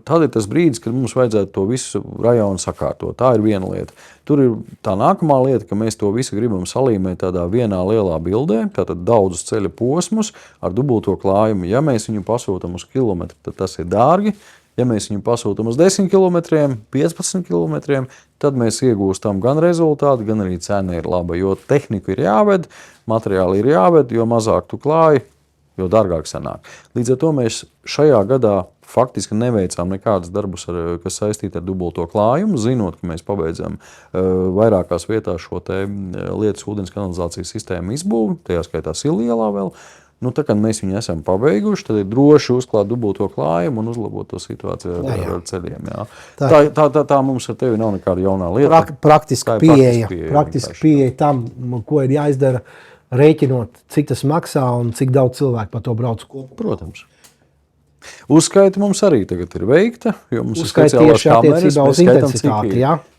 Tad ir tas brīdis, kad mums vajadzētu to visu rajonu sakārtot. Tā ir viena lieta. Tur ir tā nākamā lieta, ka mēs to visu gribam salīmēt tādā vienā lielā bildē, tātad daudzus ceļa posmus ar dubulto klājumu. Ja mēs viņu pasūtam uz kilometru, tad tas ir dārgi. Ja mēs viņu pasūtam uz 10 km, 15 km, tad mēs iegūstam gan rezultātu, gan arī cena ir laba. Jo tehniku ir jāved, materiāli ir jāved, jo mazāk tu klāji, jo dārgāk sanāk. Līdz ar to mēs šajā gadā faktiski neveicām nekādus darbus, kas saistīti ar dubulto klājumu, zinot, ka mēs pabeidzam vairākās vietās šo te lietas ūdens kanalizācijas sistēmu izbūvi, tajā skaitā Silielā vēl. Nu, tā kā mēs viņu esam pabeiguši, tad ir droši uzklāt dubulto klājumu un uzlabot to situāciju ar ceļiem. Jā. Tā mums ar tevi nav nekāda jaunā lieta. Praktiski pieeja tam, ko ir jāizdara, rēķinot, cik tas maksā un cik daudz cilvēku par to brauc kopā. Protams. Uzskaita mums arī tagad ir veikta, jo mums ir speciālās kameras, mēs skaitām,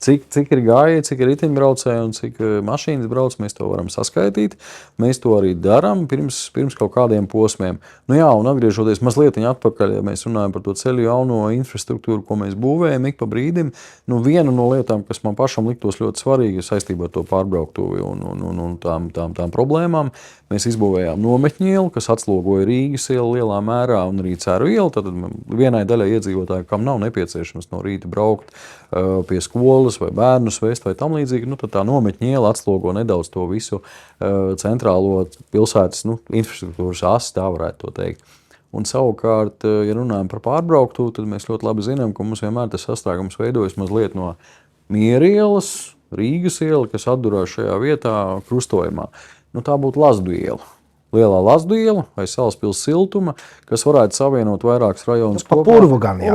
cik ir gājiet, cik ir riteņbraucēji un cik mašīnas brauc, mēs to varam saskaitīt. Mēs to arī darām pirms kaut kādiem posmiem. Nu jā, un atgriežoties mazliet atpakaļ, ja mēs runājam par to ceļu jauno infrastruktūru, ko mēs būvējam ik pa brīdim, nu viena no lietām, kas man pašam liktos ļoti svarīgi saistībā ar to pārbrauktuvi un tām problēmām, mēs izbūvējām nometņu ielu, kas atslogoja Rīgas ielu lielā mērā un arī Ceru ielu. Tad vienai daļai iedzīvotāju, kam nav nepieciešams no rīta braukt pie skolas vai bērnus vest vai tam līdzīgi, nu, tad tā nometņu iela atslogo nedaudz to visu centrālo pilsētas infrastruktūras asi, tā varētu to teikt. Un savukārt, ja runājam par pārbrauktu, tad mēs ļoti labi zinām, ka mums vienmēr tas sastrēgums veidojas mazliet no Miera ielas, Rīgas iela, kas atdurās šajā vietā krustojumā. Nu, tā būtu Lazdu iela. Lielā Lazdu iela vai Salaspils siltuma, kas varētu savienot vairākus rajonus kopā. Pa purvu gan, jā.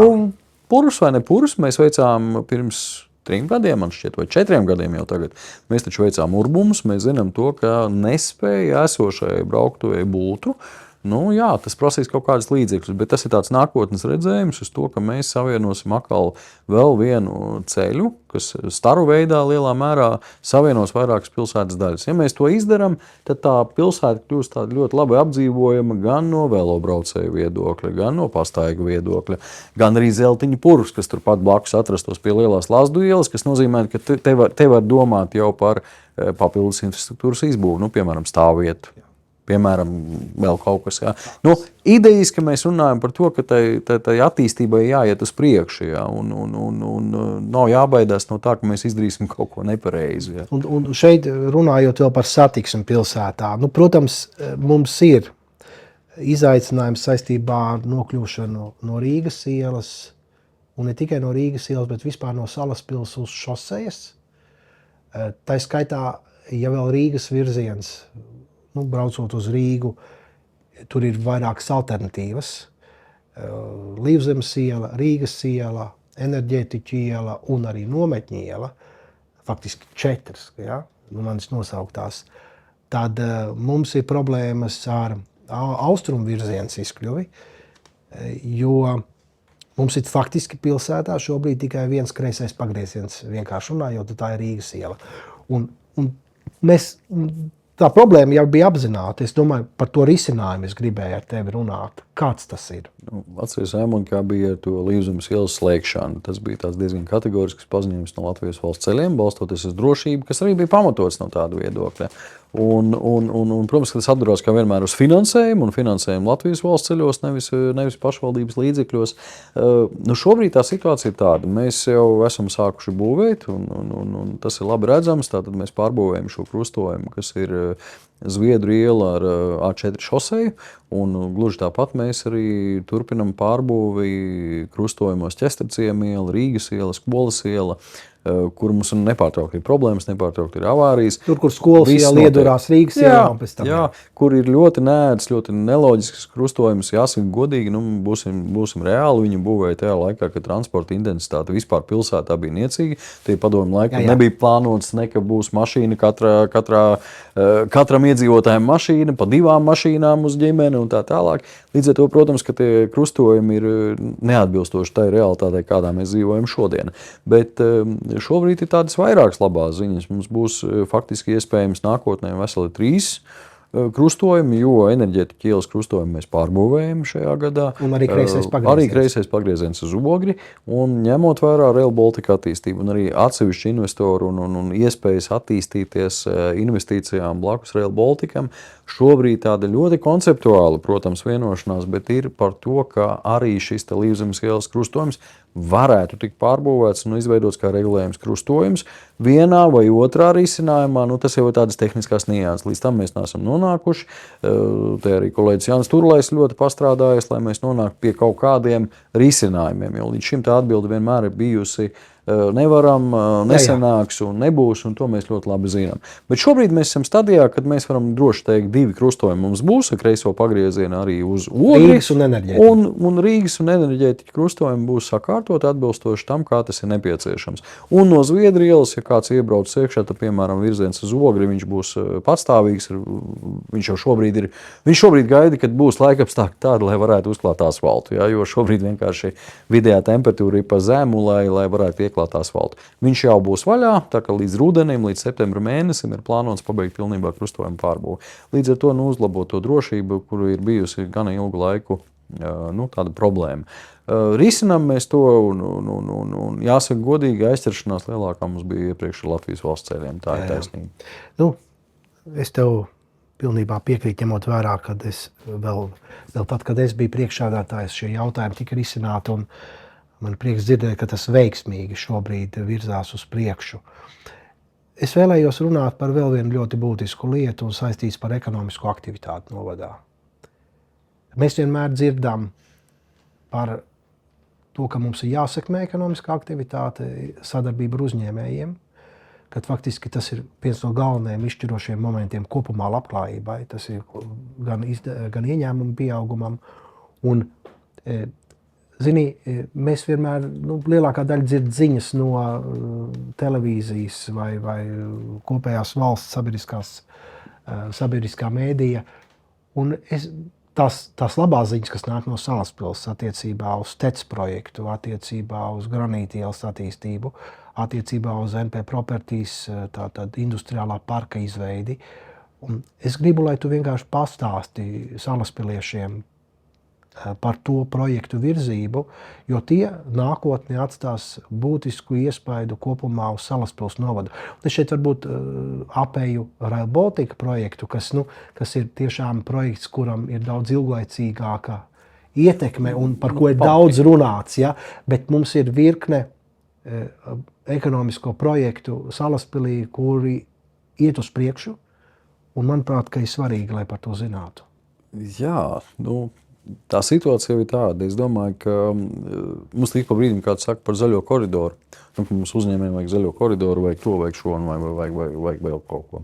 Purvs vai ne purvs mēs veicām pirms 3 gadiem, man šķiet, vai 4 gadiem jau tagad. Mēs taču veicām urbumus, mēs zinām to, ka nespēja esošai brauktuvei būtu. Nu, jā, tas prasīs kaut kādas līdzekļus, bet tas ir tāds nākotnes redzējums uz to, ka mēs savienosim atkal vēl vienu ceļu, kas staru veidā lielā mērā savienos vairākas pilsētas daļas. Ja mēs to izdarām, tad tā pilsēta kļūst tāda ļoti labi apdzīvojama gan no velobraucēju viedokļa, gan no pastaigu viedokļa, gan arī Zeltiņu purvs, kas turpat blakus atrastos pie lielās Lazdu ielas, kas nozīmē, ka te var domāt jau par papildus infrastruktūras izbūvi, nu, piemēram, stāvvietu. Piemēram, vēl kaut kas. Jā. Nu, idejas, ka mēs runājam par to, ka tai attīstībai jāiet uz priekšu, jā, un nav jābaidās no tā, ka mēs izdarīsim kaut ko nepareizi. Jā. Un šeit runājot vēl par satiksmi pilsētā, nu, protams, mums ir izaicinājums saistībā ar nokļūšanu no Rīgas ielas, un ne tikai no Rīgas ielas, bet vispār no Salaspils uz šosejas. Tā skaitā, ja vēl Rīgas virziens, braucot uz Rīgu, tur ir vairākas alternatīvas. Līvzemes iela, Rīgas iela, Enerģētiķa iela un arī Nometņa iela. Faktiski 4, ja? Manis nosauktās. Tad mums ir problēmas ar austrumu virziens izkļuvi, jo mums ir faktiski pilsētā šobrīd tikai viens kreisais pagrieziens, vienkārši runājot, tā ir Rīgas iela. Un mēs... Tā problēma jau bija apzināta. Es domāju, par to risinājumu es gribēju ar tevi runāt. Kāds tas ir? Atceries, Emon, kā bija ar to Līvzemes ielas slēgšanu. Tas bija tāds diezgan kategorisks paziņojums no Latvijas valsts ceļiem, balstoties uz drošību, kas arī bija pamatots no tāda viedokļa. Protams, ka tas atdarās kā vienmēr uz finansējumu, un finansējumu Latvijas valsts ceļos, nevis pašvaldības līdzekļos. Šobrīd tā situācija ir tāda. Mēs jau esam sākuši būvēt, un tas ir labi redzams. Tātad mēs pārbūvējam šo krustojumu, kas ir Zviedru iela ar A4 šoseju, un gluži tāpat mēs arī turpinam pārbūvi krustojumos Ķesterciema iela, Rīgas iela, Skolas iela, kur mums nepārtraukti ir problēmas, nepārtraukti ir avārijas. Tur, kur skolas iela iedurās Rīgas ielā un pēc tam. Jā, kur ir ļoti neēdis, ļoti neloģisks krustojums. Jāsaka godīgi, būsim reāli. Viņi būvēja tajā laikā, kad transporta intensitāte vispār pilsētā bija niecīga. Tie padomju laikā nebija plānots, ka būs mašīna katram iedzīvotājiem mašīna, pa 2 mašīnām uz ģimeni un tā tālāk. Līdz ar to, protams, ka tie krustojumi ir neatbilstoši tai realitātei, kādā mēs dzīvojam šodien. Bet šobrīd ir tādas vairākas labās ziņas. Mums būs faktiski iespējams nākotnē veseli 3 krustojumi, jo enerģētiķa ielas krustojumu mēs pārbūvējam šajā gadā. Un arī kreisais pagrieziens uz Ogri. Un ņemot vērā Rail Baltica attīstību un arī atsevišķu investoru un iespējas attīstīties investīcijām blakus Rail Balticam, šobrīd tāda ļoti konceptuāla, protams, vienošanās, bet ir par to, ka arī šis Līvzemes ielas krustojums varētu tikt pārbūvēts un izveidots kā regulējums krustojums vienā vai otrā risinājumā. Tas jau ir tādas tehniskās nianses. Līdz tam mēs neesam nonākuši. Te arī kolēģis Jānis Turlais ļoti pastrādājies, lai mēs nonāktu pie kaut kādiem risinājumiem, jo līdz šim tā atbilde vienmēr ir bijusi nevaram, nesanāks un nebūs, un to mēs ļoti labi zinām. Bet šobrīd mēs esam stadijā, kad mēs varam droši teikt, 2 krustojumi mums būs, ar kreiso pagriezienu arī uz Ogri. Rīgas un enerģētiķa. Un Rīgas un enerģētiķa krustojumi būs sakārtot atbilstoši tam, kā tas ir nepieciešams. Un no Zviedru ielas, ja kāds iebrauc iekšā, tad, piemēram, virziens uz Ogri, viņš būs patstāvīgs. Viņš šobrīd gaida, kad būs laikapstākļi tādi, lai varētu uzklāt asfaltu. Jo šobrīd vienkārši vidējā temperatūra ir pa zemu, lai varētu ieklāt asfaltu. Viņš jau būs vaļā, tā kā līdz rudenim, līdz septembra mēnesim ir plānots pabeigt pilnībā krustojumu pārbūvi. Līdz ar to uzlabot to drošību, kuru ir bijusi gana ilgu laiku tāda problēma. Risinām mēs to, un jāsaka godīgi, aizķeršanās lielākā mums bija iepriekš ar Latvijas valsts ceļiem. Tā ir taisnība. Es tev pilnībā piekrītu, ņemot vērā, kad es vēl tad, kad es biju priekšsēdētājs, šie jautājumi tika risināti, un man prieks dzirdēt, ka tas veiksmīgi šobrīd virzās uz priekšu. Es vēlējos runāt par vēl vienu ļoti būtisku lietu un saistīts par ekonomisko aktivitāti novadā. Mēs vienmēr dzirdam par to, ka mums ir jāsekmē ekonomiskā aktivitāte, sadarbība ar uzņēmējiem, kad faktiski tas ir viens no galvenajiem izšķirošiem momentiem kopumā labklājībai. Tas ir gan ieņēmumu pieaugumam un zini, mēs vienmēr, lielākā daļa dzird ziņas no televīzijas vai kopējās valsts sabiedriskā mēdīja. Un tās labās ziņas, kas nāk no Salaspils attiecībā uz TEC projektu, attiecībā uz Granītielas attīstību, attiecībā uz NP Properties, tātad industriālā parka izveidi. Un es gribu, lai tu vienkārši pastāsti salaspiliešiem par to projektu virzību, jo tie nākotnē atstās būtisku iespaidu kopumā uz Salaspils novadu. Un es šeit varbūt apēju Rail Baltica projektu, kas ir tiešām projekts, kuram ir daudz ilglaicīgāka ietekme un par ko ir daudz runāts. Ja? Bet mums ir virkne ekonomisko projektu Salaspilī, kuri iet uz priekšu, un manuprāt, ka ir svarīgi, lai par to zinātu. Jā, tā situācija jau ir tāda. Es domāju, ka mums līdz brīdim kāds saka par zaļo koridoru. Mums uzņēmējiem vajag zaļo koridoru, vajag to, vajag šo, vajag vēl kaut ko.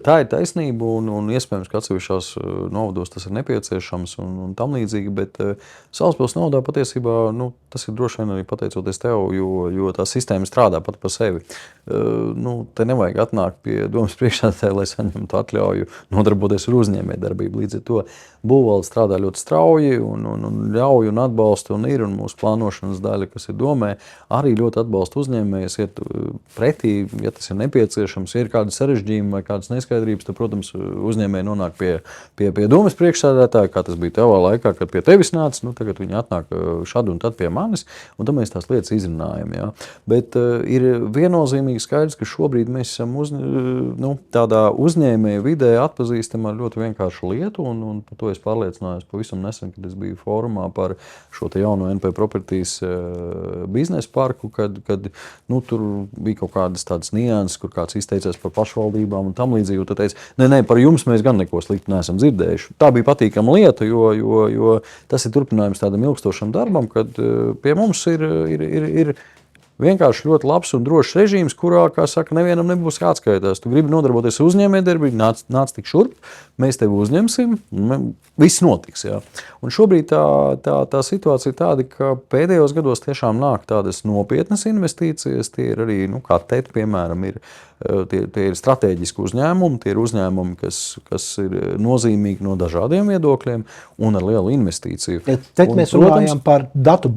Tā ir taisnība, un iespējams, ka atsevišķās novados tas ir nepieciešams un tam līdzīgi, bet Salaspils novadā patiesībā tas ir droši vien arī pateicoties tev, jo tā sistēma strādā pat par sevi. Te nevajag atnākt pie domas priekšsēdētāja, lai saņemtu atļauju nodarboties ar uzņēmējdarbību. Līdz ar to būvvalde strādā ļoti strauji un ļauj un atbalsta un mūsu plānošanas daļa, kas ir domē, arī ļoti atbalsta atbalsta uzņēmējus, iet pretī, ja tas ir nepieciešams, ja ir kādi sarežģījumi vai kādas neskaidrības, tad, protams, uzņēmēji nonāk pie domas priekšsēdētāja, kā tas bija tavā laikā, kad pie tevis nāca, tagad viņi atnāk šad un tad pie manis, un tad mēs tās lietas izrunājam. Ja. Bet ir viennozīmīgi skaidrs, ka šobrīd mēs esam tādā uzņēmēju vidē atpazīstam ar ļoti vienkāršu lietu, un par to es pārliecinājos pavisam nesen, kad es biju fórumā par šo te jauno NP Properties biznesa parku, kad tur bija kaut kādas tādas nianses, kur kāds izteicās par pašvaldībām un tam līdzīgi, un tad teica, nē, par jums mēs gan neko sliktu neesam dzirdējuši. Tā bija patīkama lieta, jo tas ir turpinājums tādam ilgstošam darbam, kad pie mums ir vienkārši ļoti labs un drošs režīms, kurā, kā saka, nevienam nebūs jāatskaitās. Tu gribi nodarboties ar uzņēmējdarbību, nāc tik šurp, mēs tevi uzņemsim, viss notiks. Jā. Un šobrīd tā situācija ir tāda, ka pēdējos gados tiešām nāk tādas nopietnas investīcijas. Tie ir arī, kā TET, piemēram, tie ir strateģiski uzņēmumi, tie ir uzņēmumi, kas ir nozīmīgi no dažādiem viedokļiem un ar lielu investīciju. Tad mēs runājam par datu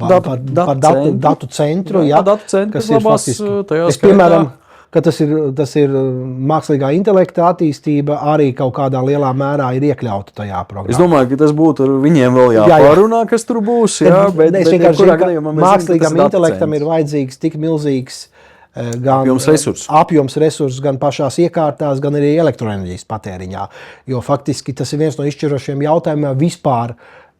centru, kas ir faktiski, piemēram, ka tas ir mākslīgā intelekta attīstība, arī kaut kādā lielā mērā ir iekļauta tajā programmā. Es domāju, ka tas būtu ar viņiem vēl jāpārunā, kas tur būs. Bet mākslīgam intelektam ir vajadzīgs tik milzīgs gan apjoms resursus, gan pašās iekārtās, gan arī elektroenerģijas patēriņā. Jo faktiski tas ir viens no izšķirošiem jautājumiem vispār.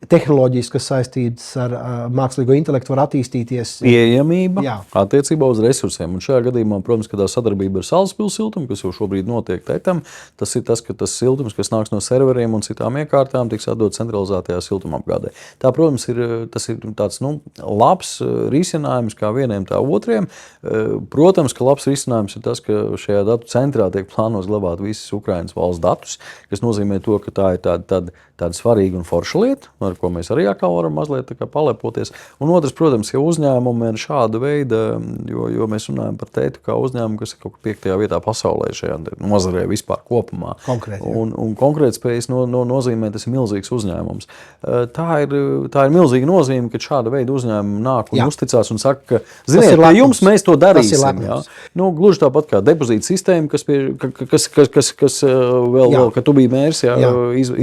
Tehnoloģijas, kas saistītas ar mākslīgo intelektu, var attīstīties. Pieejamība attiecībā uz resursiem. Un šajā gadījumā, protams, ka tā sadarbība ar Salaspils siltumu, kas jau šobrīd notiek TETam, tas ir tas, ka tas siltums, kas nāks no serveriem un citām iekārtām, tiks atdot centralizētajā siltumapgādē. Tā, protams, tas ir tāds labs risinājums kā vieniem, tā otriem. Protams, ka labs risinājums ir tas, ka šajā datu centrā tiek plānots glabāt visas Ukrainas valsts datus, kas nozīmē to, ka tā ir tāda svarīga un forša lieta, ar ko mēs arī varam mazliet palepoties. Un otrs, protams, ja uzņēmumi ir šāda veida, jo mēs runājam par TETu kā uzņēmumu, kas ir kaut kā 5. vietā pasaulē šajā nozarē vispār kopumā. Un konkrētspējas nozīmē, tas ir milzīgs uzņēmums. Tā ir milzīga nozīme, kad šāda veida uzņēmumi nāk un uzticās un saka, ka, ziniet, pie jums mēs to darīsim. Gluži tāpat kā depozīta sistēma, kas vēl, kad tu biji mērs,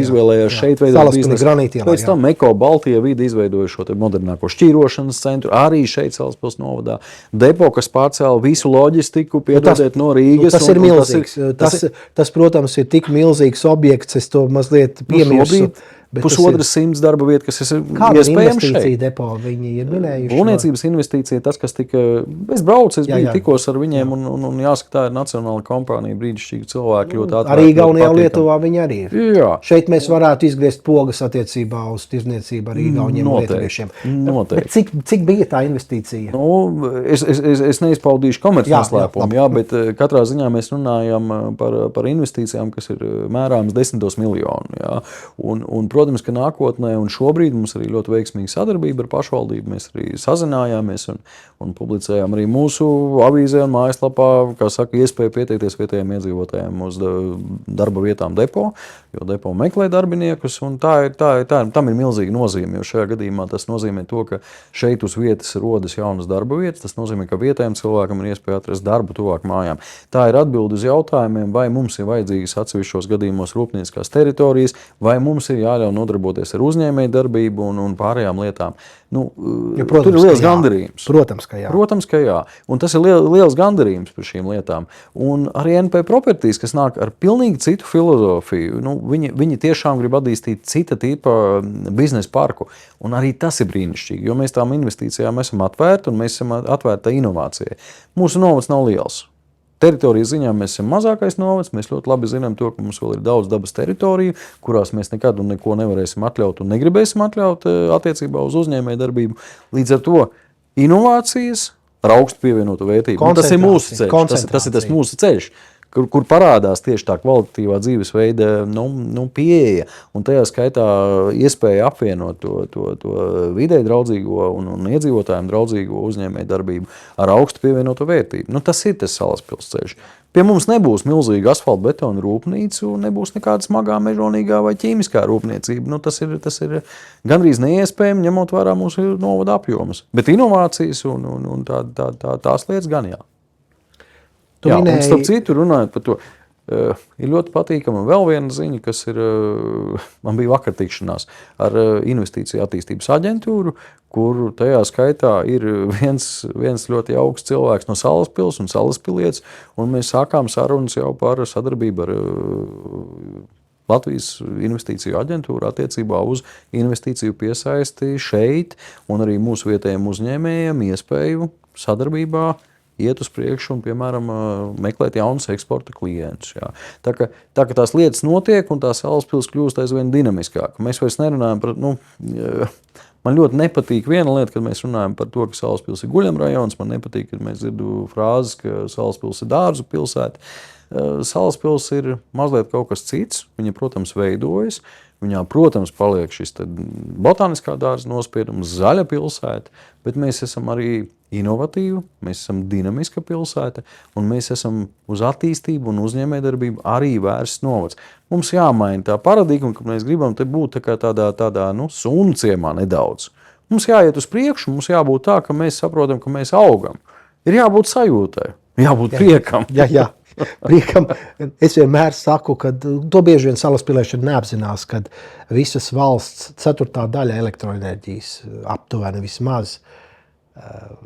izvēlējās šeit veidot biznesu. Pēc tam Eko Baltija vide izveidoja šo modernāko šķīrošanas centru, arī šeit Salaspils novadā. Depo, kas pārcēla visu loģistiku, piedodiet no Rīgas. Tas ir milzīgs. Tas, protams, ir tik milzīgs objekts, es to mazliet piemirstu. Pusotras simts darba vietas, kas ir iespējams šeit. Kāda investīcija depo viņi ir minējuši? Būvniecības investīcija, tas, kas tika... Es biju tikos ar viņiem, un jāsaka, tā ir nacionāla kompānija, brīnišķīgi cilvēki, ļoti atvērti. Arī Igaunijā un Lietuvā viņi arī ir. Jā. Šeit mēs varētu izgriezt pogas attiecībā uz tirdzniecību ar Igauniem un Lietuviešiem. Noteikti. Cik bija tā investīcija? Es neizpaudīšu komercnoslēpumu, bet katrā ziņā mēs runājam par investīcijām, kas ir mērāmas 10 miljonu. Jā. Un, protams, ka nākotnē un šobrīd mums arī ļoti veiksmīga sadarbība ar pašvaldību. Mēs arī sazinājāmies un publicējām arī mūsu avīzē un mājaslapā, kā saka, iespēju pieteikties vietējiem iedzīvotājiem uz darba vietām depo, jo depo meklē darbiniekus, un tam ir milzīga nozīme, jo šajā gadījumā tas nozīmē to, ka šeit uz vietas rodas jaunas darba vietas, tas nozīmē, ka vietējiem cilvēkam ir iespēja atrast darbu tuvāk mājām. Tā ir atbilde uz jautājumiem, vai mums ir vajadzīgas atsevišķos gadījumos rūpnieciskās teritorijas, vai mums ir jāļauj nodarboties ar uzņēmēju darbību un pārējām lietām. Tur ir liels gandarījums. Protams, ka jā. Protams, ka jā. Un tas ir liels gandarījums par šīm lietām. Un arī NP Properties, kas nāk ar pilnīgi citu filozofiju, viņi tiešām grib attīstīt cita tipa biznesa parku. Un arī tas ir brīnišķīgi, jo mēs tām investīcijām esam atvērti un mēs esam atvērti inovācijai. Mūsu novads nav liels. Teritorijas ziņā mēs esam mazākais novads, mēs ļoti labi zinām to, ka mums vēl ir daudz dabas teritoriju, kurās mēs nekad un neko nevarēsim atļaut un negribēsim atļaut attiecībā uz uzņēmēju darbību. Līdz ar to inovācijas ar augstu pievienotu vērtību. Tas ir mūsu ceļš, tas ir tas mūsu ceļš, kur parādās tieši tā kvalitatīvā dzīvesveida pieeja, un tajā skaitā iespēja apvienot to videi draudzīgo un iedzīvotājiem draudzīgo uzņēmēju darbību ar augstu pievienoto vērtību. Tas ir tas Salaspils ceļš. Pie mums nebūs milzīga asfalta betona rūpnīca un nebūs nekāda smagā, mežonīgā vai ķīmiskā rūpniecība. Tas ir gandrīz neiespējami, ņemot vērā mūsu novada apjomus. Bet inovācijas un tās lietas gan jā. Un starp citu, runājot par to, ir ļoti patīkama vēl viena ziņa, kas ir, man bija vakar tikšanās ar investīciju attīstības aģentūru, kur tajā skaitā ir viens ļoti augsts cilvēks no Salaspils un Salaspilietis, un mēs sākām sarunas jau par sadarbību ar Latvijas investīciju aģentūru attiecībā uz investīciju piesaisti šeit, un arī mūsu vietējiem uzņēmējiem iespēju sadarbībā iet uz priekšu un, piemēram, meklēt jaunus eksporta klientus. Jā. Tā ka tās lietas notiek un tā Salaspils kļūst aizvien dinamiskāk. Mēs vairs nerunājam par, man ļoti nepatīk viena lieta, kad mēs runājam par to, ka Salaspils ir guļamrajons. Man nepatīk, kad mēs dzirdu frāzes, ka Salaspils ir dārzu pilsēta. Salaspils ir mazliet kaut kas cits. Viņa, protams, veidojas. Viņā, protams, paliek šis botāniskā dārza nospiedums, zaļa pilsēta, bet mēs esam arī inovatīvi, mēs esam dinamiska pilsēta, un mēs esam uz attīstību un uzņēmējdarbību arī vērsts novads. Mums jāmaina tā paradigma, ka mēs gribam te būt tādā sunu ciemā nedaudz. Mums jāiet uz priekšu, mums jābūt tā, ka mēs saprotam, ka mēs augam. Ir jābūt sajūtai, jābūt priekam. Jā. Priekam, es vienmēr saku, ka to bieži vien salaspilieši neapzinās, ka visas valsts 4. daļa elektroenerģijas aptuveni vismaz,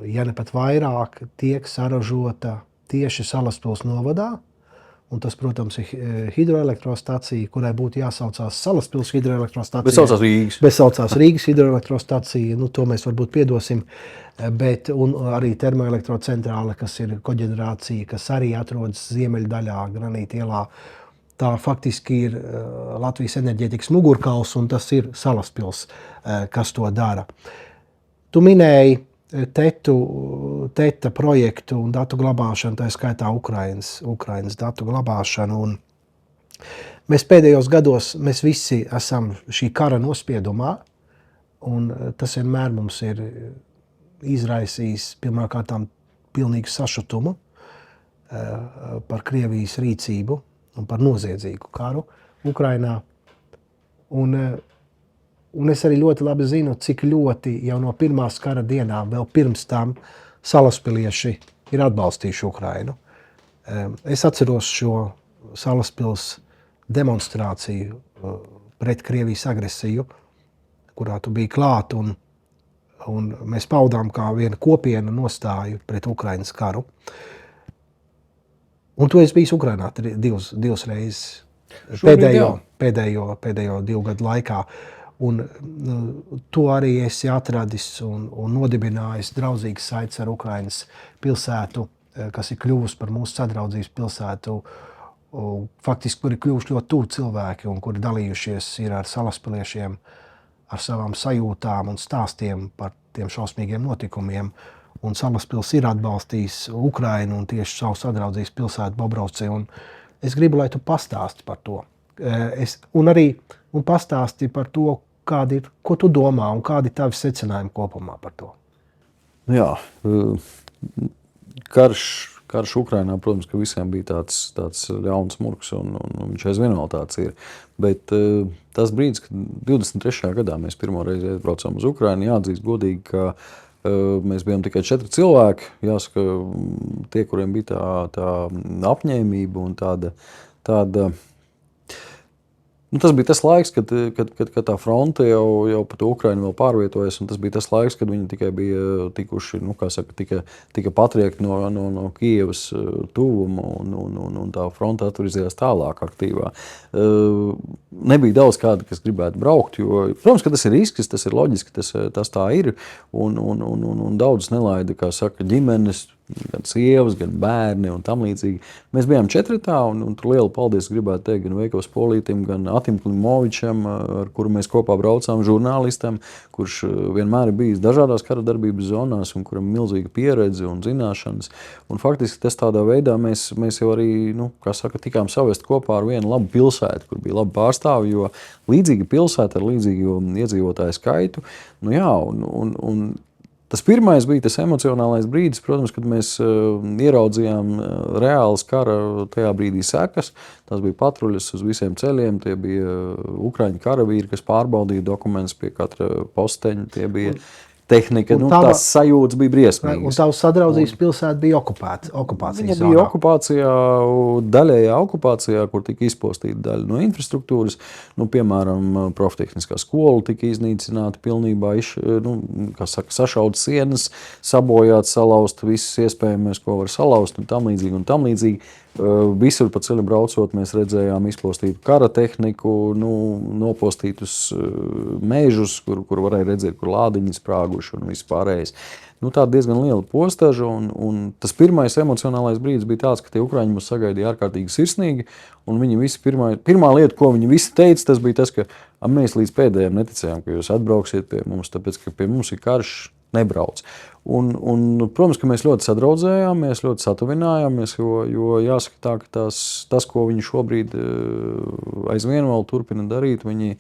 ja ne pat vairāk, tiek saražota tieši Salaspils novadā. Un tas, protams, ir hidroelektrostacija, kurai būtu jāsaucās Salaspils hidroelektrostacija. Bet saucās Rīgas. Bet saucās Rīgas hidroelektrostacija, to mēs varbūt piedosim. Bet, un arī termoelektrocentrāle, kas ir koģenerācija, kas arī atrodas ziemeļdaļā, Granīta ielā. Tā faktiski ir Latvijas enerģētikas mugurkauls, un tas ir Salaspils, kas to dara. Tu minēji TETA projektu un datu glabāšanu, tā skaitā Ukrainas datu glabāšanu. Un mēs pēdējos gados mēs visi esam šī kara nospiedumā, un tas vienmēr mums ir izraisījis pirmkārtām pilnīgu sašutumu par Krievijas rīcību un par noziedzīgu karu Ukrainā. Un es arī ļoti labi zinu, cik ļoti jau no pirmās kara dienām, vēl pirms tam, salaspilieši ir atbalstījuši Ukrainu. Es atceros šo Salaspils demonstrāciju pret Krievijas agresiju, kurā tu biji klāt, un mēs paudām kā viena kopiena nostāju pret Ukrainas karu. Un tu esi bijis Ukrainā divas reizes pēdējo 2 gadu laikā. Un tu arī esi atradis un nodibinājis draudzīgas saites ar Ukrainas pilsētu, kas ir kļuvusi par mūsu sadraudzības pilsētu, faktiski, kur ir kļuvuši ļoti tuvu cilvēki un kuri dalījušies ir ar salaspiliešiem, ar savām sajūtām un stāstiem par tiem šausmīgiem notikumiem. Un Salaspils ir atbalstījis Ukrainu un tieši savu sadraudzības pilsētu Bobrovci. Un es gribu, lai tu pastāsti par to. Un pastāsti par to, ko tu domā un kādi tavi secinājumi kopumā par to. Jā, karš Ukrainā, protams, ka visiem bija tāds ļauns murgs, un viņš aizvien vēl tāds ir. Bet tas brīdis, kad 23. gadā mēs pirmo reizi aizbraucām uz Ukrainu, jāatzīst godīgi, ka mēs bijām tikai 4 cilvēki. Jāsaka, tie, kuriem bija tā apņēmība un tāda tas bija tas laiks, kad tā fronte jau pa to Ukrainu vēl pārvietojas, un tas bija tas laiks, kad viņi tikai bija tikuši, tika patriekti no Kijevas tuvuma, un tā fronte atvirzījās tālāk aktīvā. Nebija daudz kādi, kas gribētu braukt, jo, protams, ka tas ir risks, tas ir loģiski, tas tā ir, un daudz nelaida, kā saka, ģimenes, gan sievas, gan bērni un tam līdzīgi. Mēs bijām 4, un tur lielu paldies gribētu teikt gan Veikos Polītim, gan Atim Klimovičam, ar kuru mēs kopā braucām, žurnālistam, kurš vienmēr ir bijis dažādās kara darbības zonās un kuram milzīga pieredze un zināšanas. Un faktiski tas tādā veidā mēs jau arī, tikām savest kopā ar vienu labu pilsētu, kur bija labi pārstāvi, jo līdzīga pilsēta ar līdzīgu iedzīvotāju skaitu, un Tas pirmais bija tas emocionālais brīdis, protams, kad mēs ieraudzījām reālas kara tajā brīdī sekas. Tas bija patruļas uz visiem ceļiem, tie bija ukraiņu karavīri, kas pārbaudīja dokumentus pie katra posteņa, tie bija tehnika, tās sajūtas bija briesmīgas. Un tavs sadraudzības pilsēta bija okupācijas Viņa bija okupācijā, daļējā okupācijā, kur tika izpostīta daļa no infrastruktūras. Piemēram, Proftehniskā skola tika iznīcināta pilnībā, sašauta sienas, sabojāt, salauzt visas iespējamais, ko var salauzt un tam līdzīgi. Visur pa ceļu braucot, mēs redzējām izpostītu kara tehniku, nopostītus mežus, kur varēja redzēt, kur lādiņi sprāguši un viss pārējais. Tā diezgan liela postaža, un tas pirmais emocionālais brīdis bija tāds, ka tie ukraiņi mūs sagaidīja ārkārtīgi sirsnīgi, un viņi visi pirmā lieta, ko viņi visi teica, tas bija tas, ka mēs līdz pēdējiem neticējām, ka jūs atbrauksiet pie mums, tāpēc, ka pie mums ir karš, nebrauc. Un, protams, ka mēs ļoti sadraudzējāmies, ļoti satuvinājāmies, jo jāsaka tā, ka tas, ko viņi šobrīd aizvien vēl turpina darīt, viņi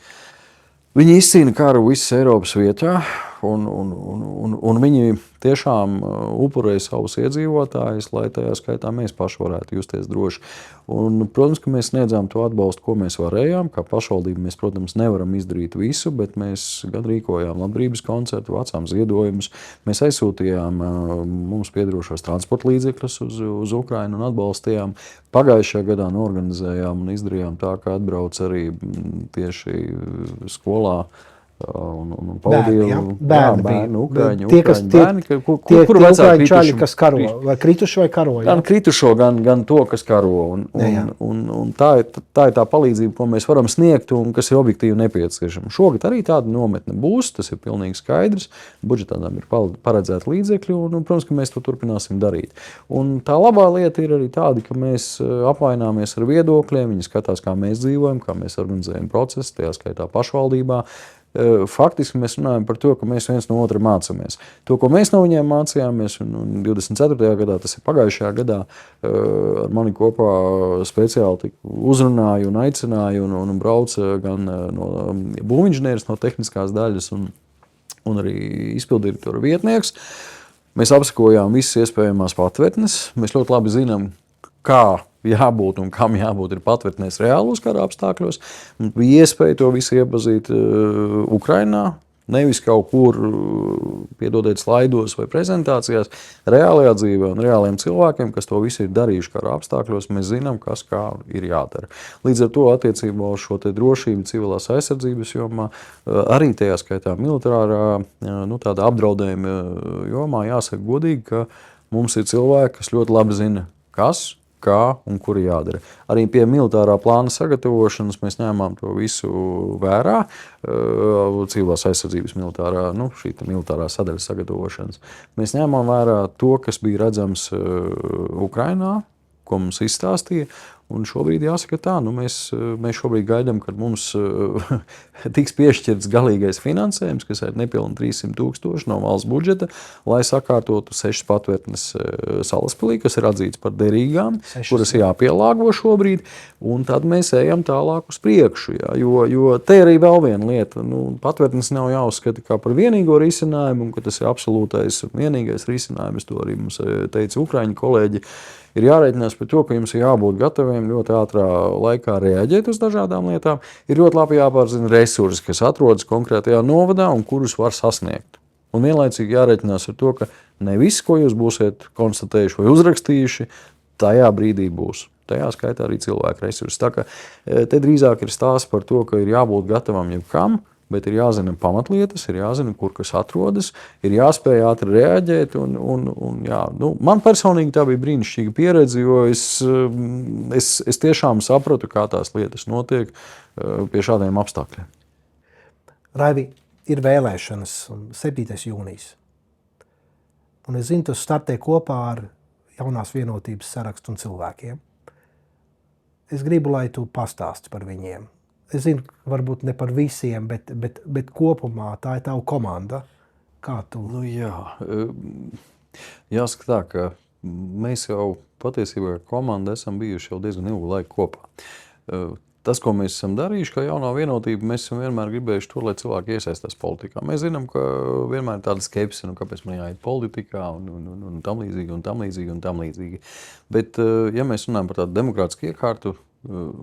izcīna karu visas Eiropas vietā, un viņi tiešām upurēja savus iedzīvotājus, lai tajā skaitā mēs paši varētu justies droši. Un, protams, ka mēs sniedzām to atbalstu, ko mēs varējām. Kā pašvaldība mēs, protams, nevaram izdarīt visu, bet mēs gan rīkojām labdarības koncertu, vācām ziedojumus, mēs aizsūtījām mums piederošos transporta līdzekļus uz Ukrainu un atbalstījām. Pagājušajā gadā norganizējām un izdarījām tā, ka atbrauc arī tieši skolā un pavadīja bērni, Ukraiņu bērni, kur vecāki čaļi, kas karo, vai krituši vai karoja? Gan kritušo, gan to, kas karo. Un tā ir tā palīdzība, ko mēs varam sniegt un kas ir objektīvi nepieciešama. Šogad arī tāda nometne būs, tas ir pilnīgi skaidrs. Budžetā tam ir paredzēti līdzekļi un, protams, ka mēs to turpināsim darīt. Un tā labā lieta ir arī tāda, ka mēs apvaināmies ar viedokļiem, viņi skatās, kā mēs dzīvojam, kā mēs organizējam procesu, tajā skaitā pašvaldībā. Faktiski mēs runājam par to, ka mēs viens no otra mācāmies. To, ko mēs no viņiem mācījāmies, un 24. gadā, tas ir pagājušajā gadā, ar mani kopā speciāli uzrunāja un aicināja un brauca gan no būvinženieris, no tehniskās daļas un arī izpildirektora vietnieks. Mēs apsekojām visas iespējamās patvērtnes. Mēs ļoti labi zinām, kā jābūt un kam jābūt ir patvērtnēs reālos kara apstākļos. Mums bija iespēja to visu iepazīt Ukrainā, nevis kaut kur, piedodiet, slaidos vai prezentācijās, reālajā dzīvē un reāliem cilvēkiem, kas to visu ir darījuši kara apstākļos, mēs zinām, kas kā ir jādara. Līdz ar to attiecībā uz šo te drošību civilās aizsardzības jomā, arī tajā skaitā militārā, tāda apdraudējuma jomā jāsaka godīgi, ka mums ir cilvēki, kas ļoti labi zina, kas, kā un kur jādara. Arī pie militārā plāna sagatavošanas mēs ņēmām to visu vērā, civilās aizsardzības šī militārā sadaļas sagatavošanas. Mēs ņēmām vērā to, kas bija redzams Ukrainā, ko mums izstāstīja, un šobrīd jāsaka tā, mēs šobrīd gaidām, kad mums tiks piešķirts galīgais finansējums, kas ir nepilni 300 000 no valsts budžeta, lai sakārtotu 6 patvērtnes Salaspilī, kas ir atzīts par derīgām, kuras jāpielāgo šobrīd, un tad mēs ejam tālāk uz priekšu, jo te arī vēl viena lieta, patvērtnes nav jāuzskata kā par vienīgo risinājumu, un ka tas ir absolūtais vienīgais risinājums, to arī mums teica ukraiņu kolēģi, ir jārēķinās par to, ka jums ir jābūt gataviem ļoti ātrā laikā reaģēt uz dažādām lietām. Ir ļoti labi jāpārzina resursi, kas atrodas konkrētajā novadā un kurus var sasniegt. Un vienlaicīgi jārēķinās ar to, ka ne viss, ko jūs būsiet konstatējuši vai uzrakstījuši, tajā brīdī būs. Tajā skaitā arī cilvēku resursi. Tā ka te drīzāk ir stāsts par to, ka ir jābūt gatavam jebkam, bet ir jāzina pamatlietas, ir jāzina, kur kas atrodas, ir jāspēj ātri reaģēt. Man personīgi tā bija brīnišķīga pieredze, jo es tiešām sapratu, kā tās lietas notiek pie šādiem apstākļiem. Raivi, ir vēlēšanas 7. jūnijas. Un es zinu, tu startē kopā ar jaunās vienotības sarakstu un cilvēkiem. Es gribu, lai tu pastāsti par viņiem. Es zinu, varbūt ne par visiem, bet kopumā tā ir tava komanda. Kā tu? Jāsaka tā, ka mēs jau patiesībā komanda esam bijuši jau diezgan ilgu laiku kopā. tas, ko mēs esam darījuši, kā jaunā vienotība, mēs esam vienmēr gribējuši to, lai cilvēki iesaistās politikā. Mēs zinām, ka vienmēr ir tāda skepse, kāpēc man jāiet politikā un tam līdzīgi, un tam līdzīgi, un tam līdzīgi. Bet, ja mēs runājam par tādu demokrātisku iekārtu,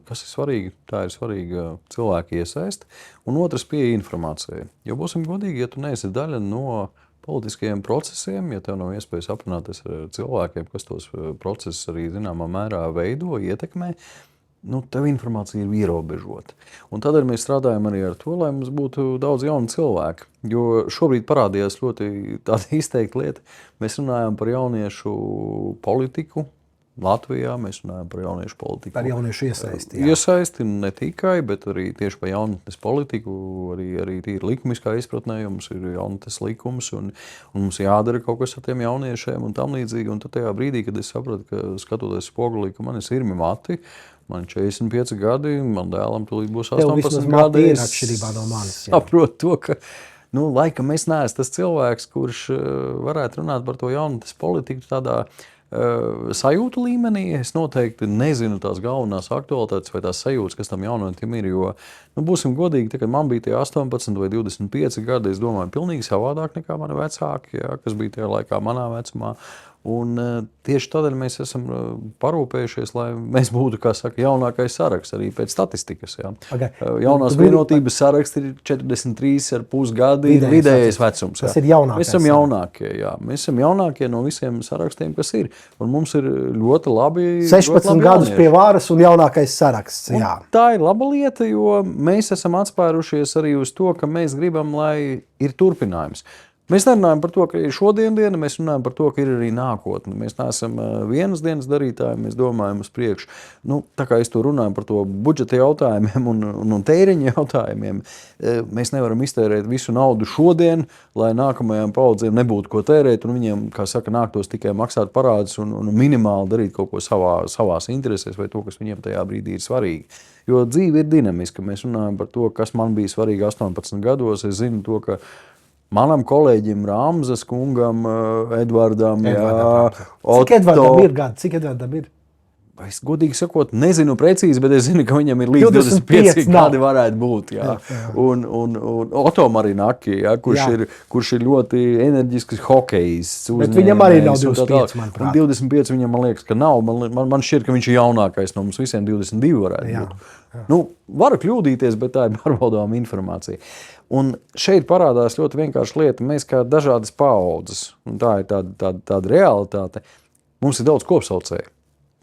kas ir svarīgi, tā ir svarīga cilvēka iesaiste, un otrs pieeja informācijai. Jo būsim godīgi, ja tu neesi daļa no politiskajiem procesiem, ja tev nav iespējas aprunāties ar cilvēkiem, kas tos procesus arī zināmā mērā veido, ietekmē, tev informācija ir ierobežota. Un tādēļ mēs strādājam arī ar to, lai mums būtu daudz jaunu cilvēku. Jo šobrīd parādījās ļoti tāda izteikta lieta. Mēs runājam par jauniešu politiku. Latvijā mēs runājam par jauniešu politiku. Par jauniešu iesaisti. Iesaisti ne tikai, bet arī tieši par jaunatnes politiku, arī tīri likumiskā izpratnē, mums ir jaunatnes likums un mums jādara kaut kas ar tiem jauniešiem un tam līdzīgi. Un tad tajā brīdī, kad es sapratu, ka skatoties spogulī, ka man ir sirmi mati, man 45 gadi, man dēlam tūlīt būs 18 gadi. Ir atšķirībā no manis. Saprotu to, ka laikam es neesmu tas cilvēks, kurš varētu runāt par to jaunatnes politiku tādā sajūtu līmenī. Es noteikti nezinu tās galvenās aktualitātes vai tās sajūtas, kas tam jaunietim ir, jo, būsim godīgi, kad man bija tie 18 vai 25 gadi, es domāju, pilnīgi savādāk nekā mani vecāki, kas bija tajā laikā manā vecumā. Un tieši tādēļ mēs esam parūpējušies, lai mēs būtu, kā saka, jaunākais saraksts arī pēc statistikas. Ja. Okay. Jaunās vienotības saraksts ir 43,5 gadi vidējais vecums. Ja. Tas ir jaunākais. Mēs esam jaunākie, jā. Mēs esam jaunākie no visiem sarakstiem, kas ir. Un mums ir ļoti labi 16 gadus pie varas un jaunākais saraksts. Jā. Un tā ir laba lieta, jo mēs esam atspērušies arī uz to, ka mēs gribam, lai ir turpinājums. Mēs nerunājam par to, ka ir šodien diena, mēs runājam par to, ka ir arī nākotne. Mēs neesam vienas dienas darītāji, mēs domājam uz priekšu. Tā kā es to runāju par to budžeta jautājumiem un tēriņa jautājumiem, mēs nevaram iztērēt visu naudu šodien, lai nākamajām paudzēm nebūtu ko tērēt, un viņiem, kā saka, nāktos tikai maksāt parādus un minimāli darīt kaut ko savās interesēs vai to, kas viņiem tajā brīdī ir svarīgi. Jo dzīve ir dinamiska. Mēs runājam par to, kas man bija svarīgi 18 gados. Es zinu to, ka manam kolēģim Rāmzes kungam, Edvardam, Cik Edvardam ir gadi? Cik Edvardam ir? Es godīgi sakot, nezinu precīzi, bet es zinu, ka viņam ir līdz 25 gadi varētu būt. Jā. Un Oto Marinaki, kurš ir ļoti enerģisks hokejs. Bet viņam arī nav 25, manuprāt. Un 25 viņam, man liekas, ka nav. Man šķiet, ka viņš ir jaunākais no mums visiem, 22 varētu būt. Varu kļūdīties, bet tā ir pārbaudāma informācija. Un šeit parādās ļoti vienkārši lieta. Mēs kā dažādas paaudzes, un tā ir tāda realitāte, mums ir daudz kopsaucēju.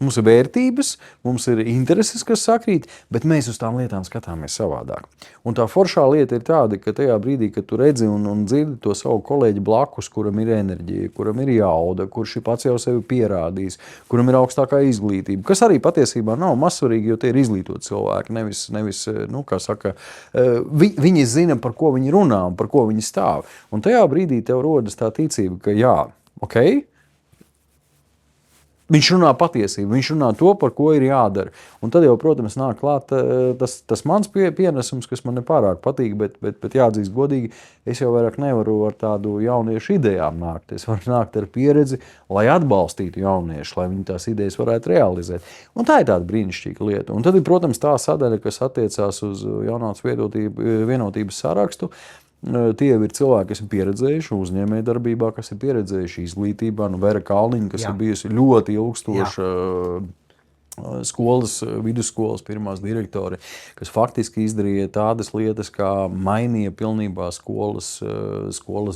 Mums ir vērtības, mums ir intereses, kas sakrīt, bet mēs uz tām lietām skatāmies savādāk. Un tā foršā lieta ir tāda, ka tajā brīdī, kad tu redzi un dzirdi to savu kolēģi blakus, kuram ir enerģija, kuram ir jauda, kurš ir pats jau sevi pierādījis, kuram ir augstākā izglītība, kas arī patiesībā nav mazsvarīgi, jo tie ir izglītoti cilvēki, nevis kā saka, viņi zina, par ko viņi runā un par ko viņi stāv. Un tajā brīdī tev rodas tā ticība, ka jā, okei, viņš runā patiesību, viņš runā to, par ko ir jādara. Un tad jau, protams, nāk klāt tas mans pienesums, kas man nepārāk patīk, bet jāatzīst godīgi, es jau vairāk nevaru ar tādu jauniešu idejām nākt. Es varu nākt ar pieredzi, lai atbalstītu jauniešu, lai viņi tās idejas varētu realizēt. Un tā ir tāda brīnišķīga lieta. Un tad ir, protams, tā sadaļa, kas attiecās uz jaunās vienotības sarakstu. Tie ir cilvēki, kas ir pieredzējuši uzņēmējdarbībā, kas ir pieredzējuši izglītībā. Vera Kalniņa, kas ir bijusi ļoti ilgstoša skolas, vidusskolas pirmās direktori, kas faktiski izdarīja tādas lietas, kā mainīja pilnībā skolas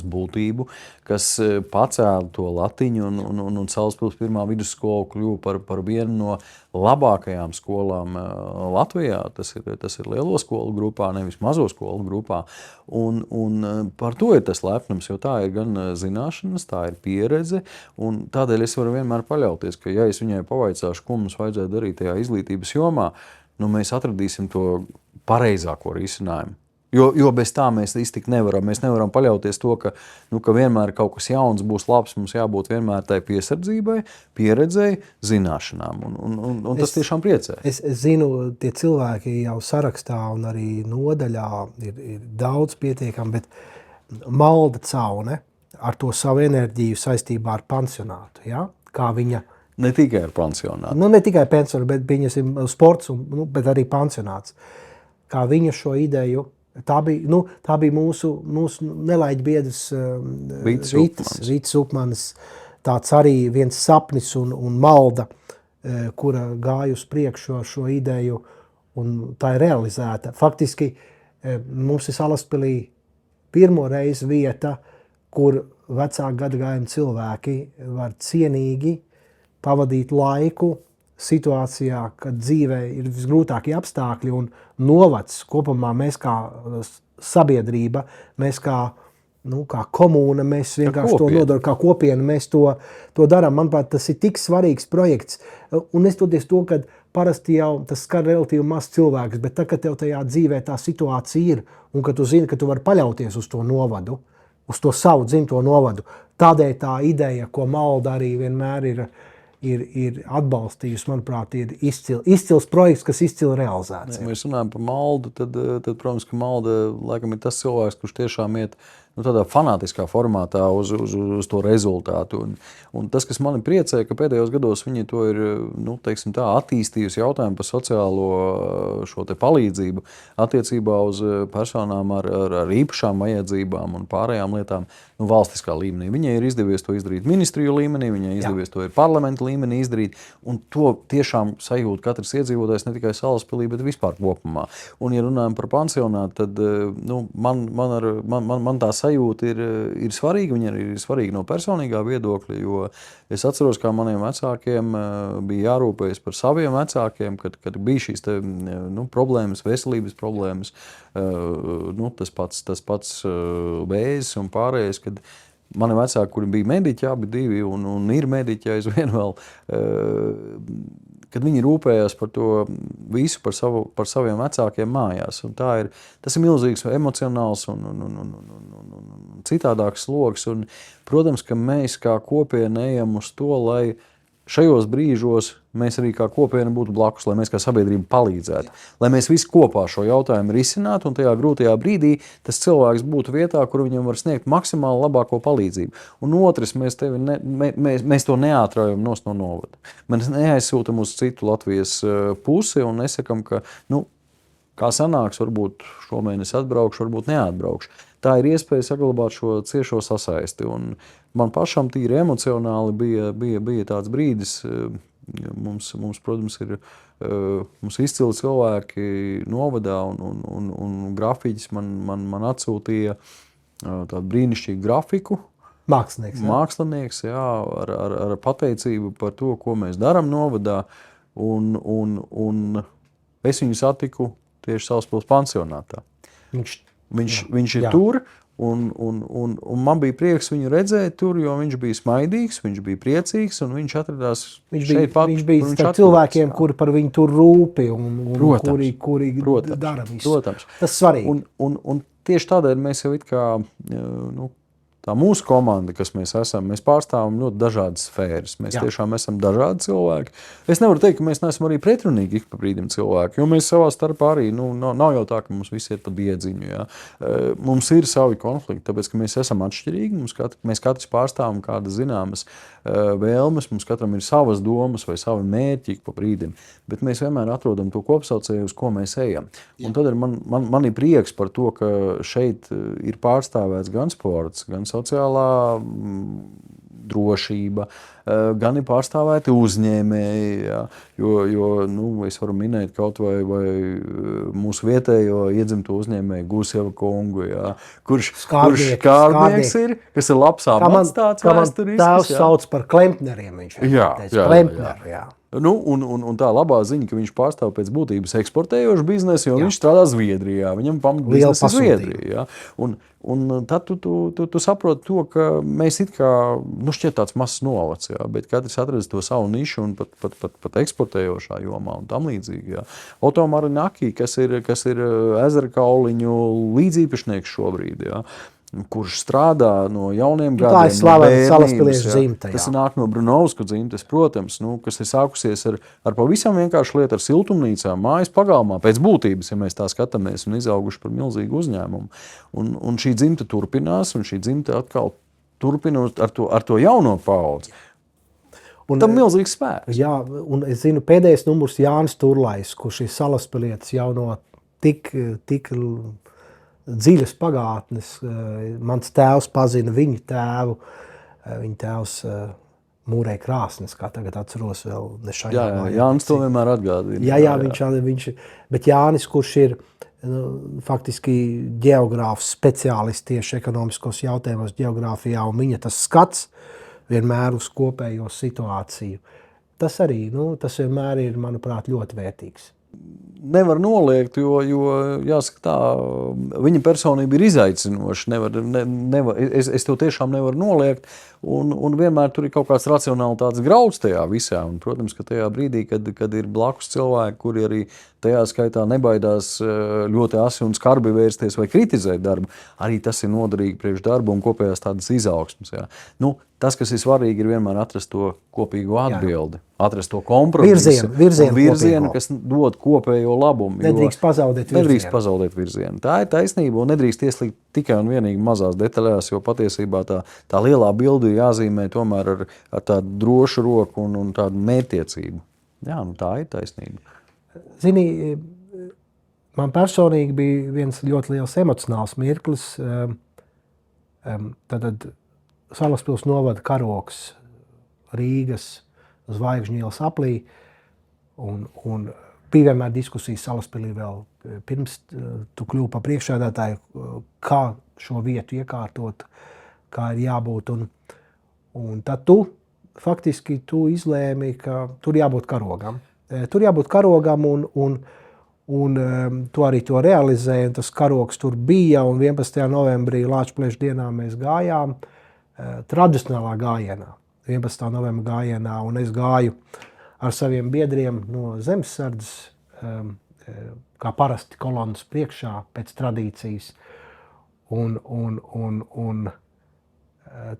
būtību, kas pacēla to latiņu un Salaspils pirmā vidusskola kļuva par vienu no labākajām skolām Latvijā. Tas ir lielo skolu grupā, nevis mazo skolu grupā. Un par to ir tas lepnums, jo tā ir gan zināšanas, tā ir pieredze, un tādēļ es varu vienmēr paļauties, ka ja es viņai pavaicāšu, ko mums vajadzētu darīt tajā izglītības jomā, mēs atradīsim to pareizāko risinājumu. Jo bez tā mēs iztikt nevaram. Mēs nevaram paļauties to, ka vienmēr kaut kas jauns būs labs. Mums jābūt vienmēr tai piesardzībai, pieredzei, zināšanām. Un tas tiešām priecē. Es zinu, tie cilvēki jau sarakstā un arī nodaļā ir daudz pietiekami, bet Malda Caune ar to savu enerģiju saistībā ar pansionātu, ja? Kā Ne tikai ar pansionātu. Ne tikai pensionāri, bet viņasim sports, bet arī pansionāts. Kā viņa šo ideju, tā bija mūsu nelaiķa biedrs Vītas Upmanis, tāds arī viens sapnis un malda, kura gāja uz priekšu ar šo ideju, un tā ir realizēta. Faktiski mums ir Salaspilī pirmo reizi vieta, kur vecāku gadagājumu cilvēki var cienīgi pavadīt laiku situācijā, kad dzīvē ir visgrūtākie apstākļi un novads kopumā mēs kā sabiedrība, mēs kā komūna, mēs vienkārši to nodaram, kā kopiena, mēs to darām. Manuprāt, tas ir tik svarīgs projekts. Un neskatoties to, ka parasti jau tas skar relatīvi maz cilvēks, bet tad, kad tev tajā dzīvē tā situācija ir un ka tu zini, ka tu vari paļauties uz to novadu, uz to savu dzimto novadu, tādēļ tā ideja, ko Malda arī vienmēr ir atbalstījusi, manuprāt, ir izcils projekts, kas izcili realizēts. Ja mēs runājam par Maldu, tad, protams, ka Malda laikam ir tas cilvēks, kurš tiešām iet tādā fanātiskā formātā uz to rezultātu. Un tas, kas mani priecē, ka pēdējos gados viņi to ir attīstījusi jautājumu par sociālo šo te palīdzību attiecībā uz personām ar īpašām vajadzībām un pārējām lietām valstiskā līmenī. Viņai ir izdevies to izdarīt ministriju līmenī, viņai izdevies to ir parlamenta līmenī izdarīt, un to tiešām sajūt katrs iedzīvotājs ne tikai Salaspilī, bet vispār kopumā. Un, ja runājam par pansionātu, tad man tā sajūta ir svarīga, viņa arī ir svarīga no personīgā viedokļa, jo es atceros, kā maniem vecākiem bija jārūpējas par saviem vecākiem, kad bija šīs problēmas, veselības problēmas, tas pats vēzis un pārējais, kad mani vecāki, kuri bija mediķi, abi divi, un ir mediķi aizvien vēl, kad viņi rūpējās par to visu, par saviem vecākiem mājās. Un tas ir milzīgs emocionāls un citādāks sloks. Un, protams, ka mēs kā kopiena ejam uz to, lai šajos brīžos mēs arī kā kopiena būtu blakus, lai mēs kā sabiedrība palīdzētu. Lai mēs visi kopā šo jautājumu risinātu un tajā grūtajā brīdī tas cilvēks būtu vietā, kur viņam var sniegt maksimāli labāko palīdzību. Un otrs, mēs to neatraujam no novada. Mēs neaizsūtam uz citu Latvijas pusi un nesakam, ka, kā sanāks, varbūt šomēnes atbraukšu, varbūt neatbraukšu. Tā ir iespēja saglabāt šo ciešo sasaisti. Un man pašam tīri emocionāli bija tāds brīdis. Mums protams, ir izcili cilvēki novadā un grafiķis man atsūtīja tādu brīnišķīgu grafiku. Mākslinieks, jā, ar pateicību par to, ko mēs darām novadā. Un es viņu satiku tieši Salaspils pansionātā. Viņš ir tur, un man bija prieks viņu redzēt tur, jo viņš bija smaidīgs, viņš bija priecīgs, un viņš atradās šeit pat. Viņš bija starp cilvēkiem, kuri par viņu tur rūpi, un kuri dara visu. Protams. Tas svarīgi. Un tieši tādēļ mēs jau it kā, tā mūsu komanda, kas mēs esam, mēs pārstāvam ļoti dažādas sfēras. Mēs tiešām esam dažādi cilvēki. Es nevaru teikt, ka mēs neesam arī pretrunīgi ik pa brīdim cilvēki, jo mēs savā starpā arī, nav jau tā, ka mums visi iet pa diedziņu. Jā. Mums ir savi konflikti, tāpēc, ka mēs esam atšķirīgi, mēs katrs pārstāvam kādas zināmas vēlmes, mums katram ir savas domas vai savi mērķi ik pa brīdim, bet mēs vienmēr atrodam to kopsaucēju, uz ko mēs ejam. Un tad man ir prieks par to, ka šeit ir pārstāvēts gan sports, gan sociālā drošība, gan ir pārstāvēti uzņēmēji, jā, jo es varu minēt kaut vai mūsu vietējo iedzimto uzņēmēju Guseva kungu, jā, kurš skārdnieks ir, kas ir labs amatstāts vēsturisks. Kā man tēvs sauc par klempneriem, viņš ir. Jā. Un tā labā ziņa, ka viņš pārstāv pēc būtības eksportējošu biznesu, jo viņš strādā Zviedrijā, viņam pamatbiznes ir Zviedrijā. Un tad tu saproti to, ka mēs it kā, šķiet tāds mazs novads, jā, bet katrs atradz to savu nišu un pat eksportējošā jomā un tam līdzīgi. Jā. Oto Marinaki, kas ir Ezera Kauliņu līdzīpašnieks šobrīd, jā, kurš strādā no jauniem gadiem. Tā ir slavena salaspiliešu dzimta. Tas nāk no Brunovsku dzimtes, protams, kas ir sākusies ar pavisam vienkāršu lietu, ar siltumnīcām, mājas pagalmā, pēc būtības, ja mēs tā skatāmies, un izauguši par milzīgu uzņēmumu. Un šī dzimta turpinās, un šī dzimta atkal turpinot ar to jauno paudzi. Un, tam milzīgs spēks. Jā, un es zinu, pēdējais numurs Jānis Turlais, kurš ir salaspilietis jau no tik dziļas pagātnes. Mans tēvs pazina viņu tēvu. Viņa tēvs mūrēja krāsnes, kā tagad atceros vēl nešajā. Jānis to vienmēr atgādina. Jā, viņš, bet Jānis, kurš ir faktiski ģeogrāfs, speciālists tieši ekonomiskos jautājumos ģeogrāfijā, un viņa tas skats vienmēr uz kopējo situāciju. Tas arī, tas vienmēr ir, manuprāt, ļoti vērtīgs. Nevar noliegt, jo jāsaka tā, viņa personība ir izaicinoša. Es to tiešām nevaru noliegt, un vienmēr tur ir kaut kāds racionalitātes grauds tajā visā. Un, protams, ka tajā brīdī, kad ir blakus cilvēki, kuri arī tajā skaitā nebaidās ļoti asi un skarbi vērsties vai kritizēt darbu, arī tas ir noderīgi priekš darbu un kopējās tādas izaugsmes. Jā. Tas, kas ir svarīgi, ir vienmēr atrast to kopīgo atbildi, atrast to kompromisu, virzienu, kas dod kopējo labumu. Nedrīkst pazaudēt virzienu. Tā ir taisnība, un nedrīkst ieslīgt tikai un vienīgi mazās detaļās, jo patiesībā tā lielā bilde ir jāzīmē tomēr ar tādu drošu roku un tādu mērķtiecību. Jā, tā ir taisnība. Zini, man personīgi bija viens ļoti liels emocionāls mirklis. Tad Salaspils novada karogs Rīgas Zvaigžņu ielas aplī, un bija vienmēr diskusijas Salaspilī vēl pirms tu kļuvi par priekšsēdētāju, kā šo vietu iekārtot, kā ir jābūt. Un tad faktiski tu izlēmi, ka tur jābūt karogam. Tur jābūt karogam, un tu arī to realizēji, un tas karogs tur bija, un 11. novembrī Lāčplēša dienā mēs gājām tradicionālā gājienā, 11. novembra gājienā, un es gāju ar saviem biedriem no zemesardzes, kā parasti kolonas priekšā pēc tradīcijas, un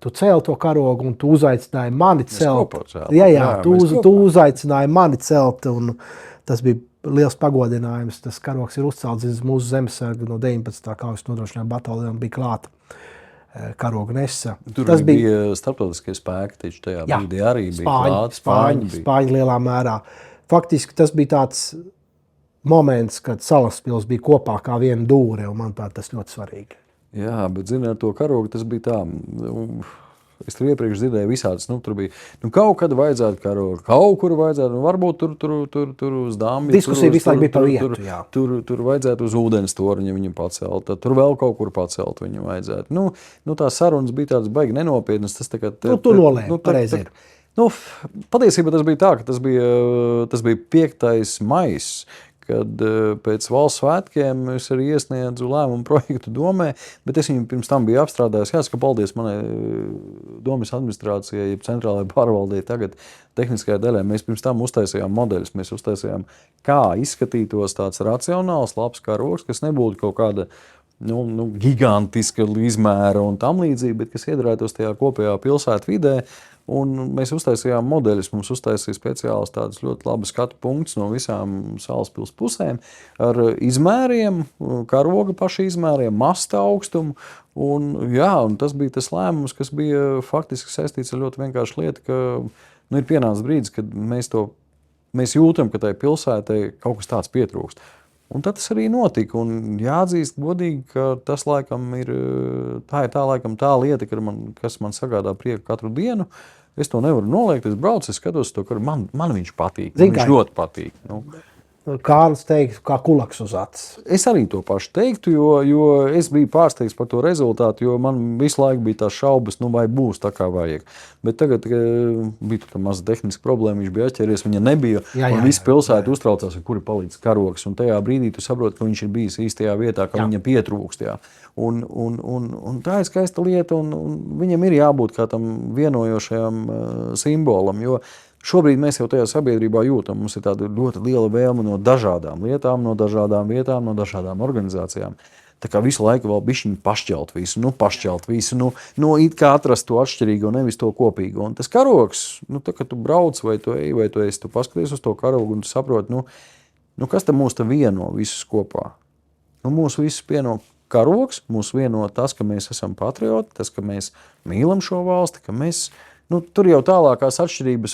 tu cēli to karogu, un tu uzaicināji mani celt. Tu uzaicināji mani celt, un tas bija liels pagodinājums. Tas karogs ir uzcelts mūsu zemesarga no 19. kaujas nodrošinājuma bataljona bija klāta. Karogu nesa. Tur bija starptautiskie spēki, taču tajā brīdī arī bija klāti. Spāņi lielā mērā. Faktiski tas bija tāds moments, kad Salaspils bija kopā kā viena dūre, un manuprāt, tas ļoti svarīgi. Jā, bet zini, ar to karogu tas bija tā. Es tur iepriekš dzirdēju visādas, tur bija, kaut kad vajadzētu karogu, kaut kur vajadzētu, varbūt tur uz dāmbi. Diskusija visu laiku bija par vietu, jā. Tur vajadzētu uz ūdens torņa viņu pacelt, tad tur vēl kaut kur pacelt viņu vajadzētu. Tās sarunas bija tādas baigi nenopietnas. Tas tā kā... Tu nolēmi, pareizi ir. Patiesībā tas bija tā, ka tas bija 5. maijs, kad pēc valsts svētkiem es arī iesniedzu lēmumu projektu domē, bet es viņu pirms tam biju apstrādājis. Jāsaka, paldies manai domas administrācijai, jeb centrālajai pārvaldei, tagad tehniskajai daļai. Mēs pirms tam uztaisījām modeļus, mēs uztaisījām, kā izskatītos tāds racionāls, labs karogs, kas nebūtu kaut kāda gigantiska izmēra un tam līdzīgi, bet kas iedarētos tajā kopējā pilsētu vidē. Un mēs uztaisījām modeļus, mums uztaisīja speciāls tāds ļoti labs skatu punkts no visām Salaspils pusēm ar izmēriem, karoga paši izmēriem, masta augstumu. Un tas bija tas lēmums, kas bija faktiski saistīts ar ļoti vienkāršu lietu, ka ir pienācis brīdis, kad mēs jūtam, ka tai pilsētai kaut kas tāds pietrūkst. Un tad tas arī notika, un jāatzīst godīgi, ka tas laikam ir tā lieta, kas man sagādā prieku katru dienu. Es to nevaru noliegt, es braucu, es skatos to, ka man viņš patīk, viņš ļoti patīk. Kārlis teiktu, kā kulaks uz acis. Es arī to pašu teiktu, jo es biju pārsteigts par to rezultātu, jo man visu laiku bija tās šaubas, vai būs tā kā vajag. Bet tagad bija tā maza tehniska problēma, viņš bija atķēries, viņa nebija, un visa pilsēta uztraucās, kuri palicis karogs. Un tajā brīdī tu saproti, ka viņš ir bijis īstajā vietā, ka viņa pietrūkst. Un tā ir skaista lieta, un viņam ir jābūt kā tam vienojošajam simbolam, jo šobrīd mēs jau tajā sabiedrībā jūtam, mums ir tāda ļoti liela vēlme no dažādām lietām, no dažādām vietām, no dažādām organizācijām. Tā kā visu laiku vēl bišķiņi pašķelt visu, it kā atrast to atšķirīgo, nevis to kopīgo. Un tas karogs, tā kā tu brauc vai tu ej, vai tu paskaties uz to karogu un tu saproti, kas te mūs te vieno visus kopā? Mūs visus vieno karogs, mūs vieno tas, ka mēs esam patrioti, tas, ka mēs mīlam šo valsti, ka mēs tur jau tālākās atšķirības,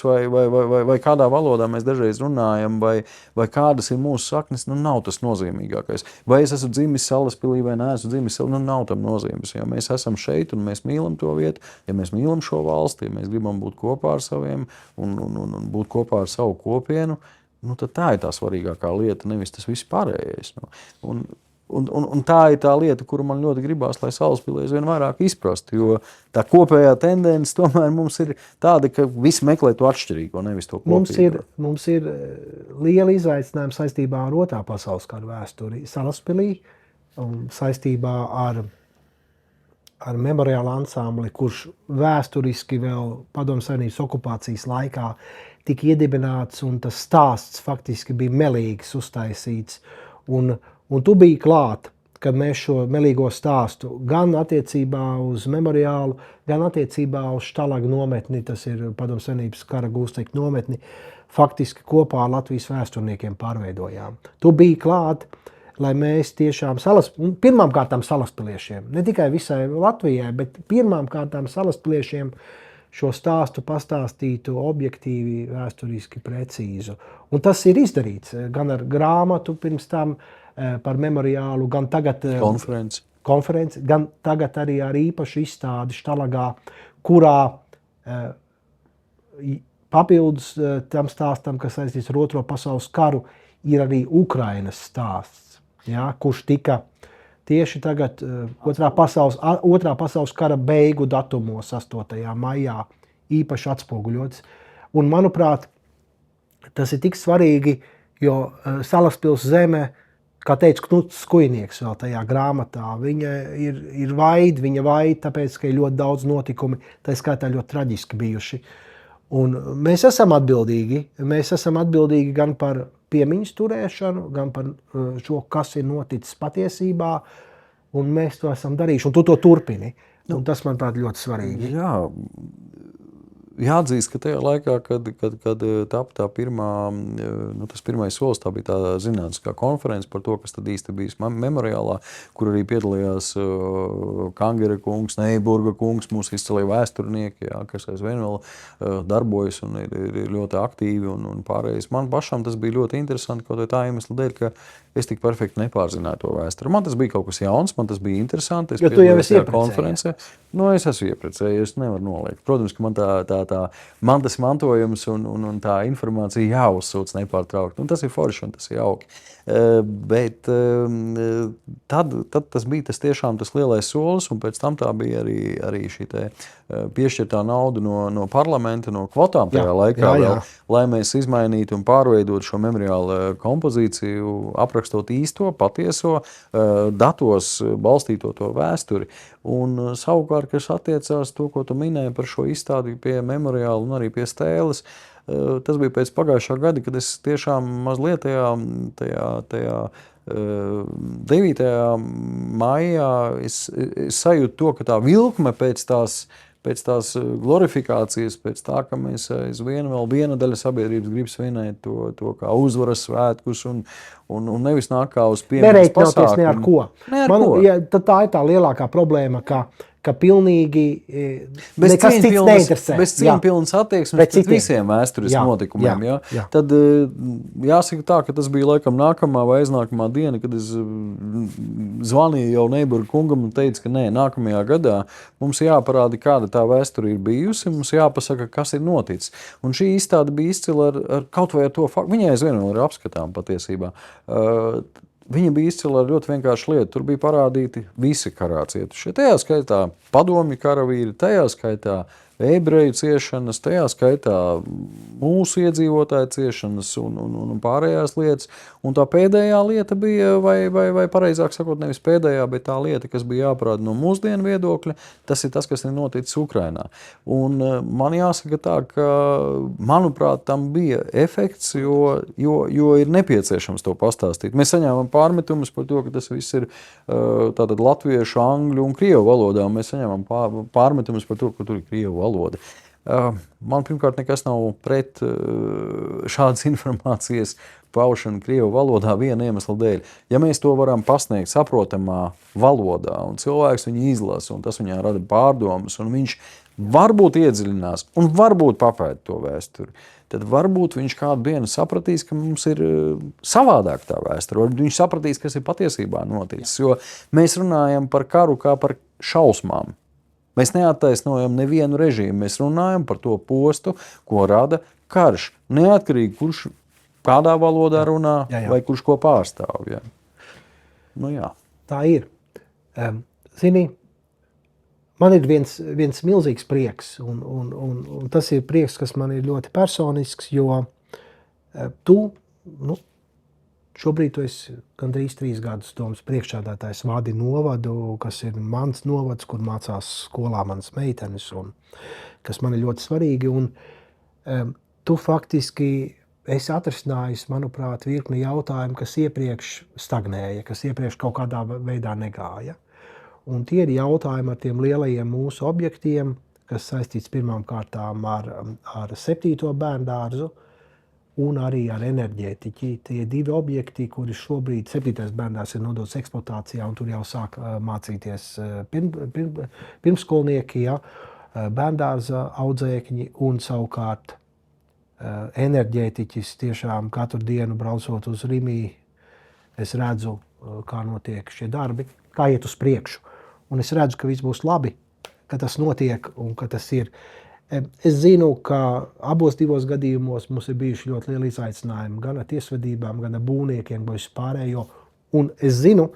vai kādā valodā mēs dažreiz runājam, vai kādas ir mūsu saknes, nav tas nozīmīgākais. Vai es esmu dzimis Salaspilī vai neesmu dzimis, nav tam nozīmes. Jo mēs esam šeit un mēs mīlam to vietu, ja mēs mīlam šo valsti, ja mēs gribam būt kopā ar saviem un būt kopā ar savu kopienu, tad tā ir tā svarīgākā lieta, nevis tas viss pārējais. Un tā ir tā lieta, kuru man ļoti gribās, lai Salaspilī aizvien vairāk izprastu, jo tā kopējā tendence tomēr mums ir tāda, ka visi meklē to atšķirīgo, nevis to kopīgo. Mums ir liela izaicinājuma saistībā ar Otrā pasaules kara vēsturi Salaspilī un saistībā ar memoriālu ansambli, kurš vēsturiski vēl Padomju Savienības okupācijas laikā tika iedibināts, un tas stāsts faktiski bija melīgs uztaisīts. Un tu biji klāt, kad mēs šo melīgo stāstu gan attiecībā uz memoriālu, gan attiecībā uz Štalaga nometni, tas ir Padomju Savienības kara gūstekņu nometni, faktiski kopā ar Latvijas vēsturniekiem pārveidojām. Tu biji klāt, lai mēs tiešām pirmām kārtām salaspiliešiem, ne tikai visai Latvijai, bet pirmām kārtām salaspiliešiem šo stāstu pastāstītu objektīvi, vēsturiski precīzu. Un tas ir izdarīts gan ar grāmatu pirms tam par memoriālu, gan tagad konferenci, gan tagad arī ar īpašu izstādi Štalagā, kurā papildus tam stāstam, kas saistīts ar Otro pasaules karu, ir arī Ukrainas stāsts, kurš tika tieši tagad Otrā pasaules kara beigu datumos 8. maijā īpaši atspoguļots. Un, manuprāt, tas ir tik svarīgi, jo Salaspils zeme, kā teica Knuts Skujnieks vēl tajā grāmatā, viņa ir viņa vaid, tāpēc, ka ir ļoti daudz notikumi, tā skaitā ļoti traģiski bijuši. Un mēs esam atbildīgi gan par piemiņas turēšanu, gan par šo, kas ir noticis patiesībā, un mēs to esam darījuši, un tu to turpini. Un tas, manuprāt, ļoti svarīgi. Jā. Jāatzīst, ka tajā laikā, kad tapa tā pirmā, tas pirmais solis, tā bija tā zinātniskā konference par to, kas tad īsti bijis memoriālā, kur arī piedalījās Kangera kungs, Neiburga kungs, mūsu izcilie vēsturnieki, kas aizvien vēl darbojas un ir ļoti aktīvi un pārējais. Man pašam tas bija ļoti interesanti, kaut tā iemesla dēļ, ka es tik perfekti nepārzināju to vēsturi. Man tas bija kaut kas jauns, man tas bija interesanti. Jo tu jau esi iepriecējies. Es esmu iepriecējies, nevaru noliegt. Protams, ka man tā mantas mantojums un tā informācija jāuzsūc nepārtraukti. Un tas ir forši un tas ir jauki. Bet tad tas bija tiešām tas lielais solis, un pēc tam tā bija arī šī piešķirtā nauda no parlamenta, no kvotām tajā laikā, vēl, lai mēs izmainītu un pārveidotu šo memoriālu kompozīciju, aprakstot īsto, patieso, datos balstīto to vēsturi. Un savukārt, kas attiecās to, ko tu minēji par šo izstādi pie memoriāla un arī pie stēles, tas bija pēc pagājušā gada, kad es tiešām mazliet tajā 9. maijā es sajūtu to, ka tā vilkme pēc tās glorifikācijas, pēc tā, ka mēs aizvien vēl viena daļa sabiedrības grib svinēt to kā uzvaras svētkus un nevis nāk kā uz piemiņas pasākumu. Ne ar ko. Ja, tā ir tā lielākā problēma, ka pilnīgi nekas cits neinteresē. Bez cieņpilnas attieksmes pret visiem vēstures notikumiem. Jā. Tad jāsaka tā, ka tas bija laikam nākamā vai aiznākamā diena, kad es zvanīju jau Neiburga kungam un teicu, ka nākamajā gadā mums jāparāda, kāda tā vēsture ir bijusi, mums jāpasaka, kas ir noticis. Un šī izstāde bija izcila ar kaut vai ar to faktu. Viņai aizvien vēl ir apskatām patiesībā. Viņa bija izcila ar ļoti vienkāršu lietu. Tur bija parādīti visi karā cietušie. Tajā skaitā padomju karavīri, tajā skaitā ebreju ciešanas, tajā skaitā mūsu iedzīvotāju ciešanas un pārējās lietas. Un tā pēdējā lieta bija, vai pareizāk sakot, nevis pēdējā, bet tā lieta, kas bija jāparāda no mūsdienu viedokļa, tas ir tas, kas ir noticis Ukrainā. Un man jāsaka tā, ka, manuprāt, tam bija efekts, jo ir nepieciešams to pastāstīt. Mēs saņēmām pārmetumus par to, ka tas viss ir tātad latviešu, angļu un krievu valodā. Mēs saņēmām pārmetumus par to, ka tur ir krievu valoda. Man pirmkārt nekas nav pret šādas informācijas paušanu krievu valodā viena iemesla dēļ. Ja mēs to varam pasniegt saprotamā valodā un cilvēks viņu izlasa un tas viņā rada pārdomas un viņš varbūt iedziļinās un varbūt papēta to vēsturi, tad varbūt viņš kādu dienu sapratīs, ka mums ir savādāk tā vēsture. Viņš sapratīs, kas ir patiesībā noticis. Jo mēs runājam par karu kā par šausmām. Mēs neattaisnojam nevienu režīmu. Mēs runājam par to postu, ko rada karš. Neatkarīgi, kurš kādā valodā runā vai kurš ko pārstāv. Ja? Nu, jā. Tā ir. Zini, man ir viens milzīgs prieks, un tas ir prieks, kas man ir ļoti personisks, jo tu, šobrīd tu esi gandrīz 3 gadus domas priekšsēdētājs vadi novadu, kas ir mans novads, kur mācās skolā manas meitenes, un kas man ir ļoti svarīgi. Un tu faktiski esi atrisinājis, manuprāt, virkni jautājumu, kas iepriekš stagnēja, kas iepriekš kaut kādā veidā negāja. Un tie ir jautājumi ar tiem lielajiem mūsu objektiem, kas saistīts pirmām kārtām ar 7. bērndārzu un arī ar enerģētiķi. Tie 2 objekti, kuri šobrīd 7. bērndārs ir nodots eksploatācijā, un tur jau sāk mācīties pirmskolnieki, ja, bērndārza audzēkņi un savukārt enerģētiķis. Tiešām katru dienu braucot uz Rimi, es redzu, kā notiek šie darbi, kā iet uz priekšu. Un es redzu, ka viss būs labi, ka tas notiek un ka tas ir. Es zinu, ka abos 2 gadījumos mums ir bijuši ļoti lieli izaicinājumi gan ar tiesvedībām, gan ar būvniekiem, gan vispārējo. Un es zinu,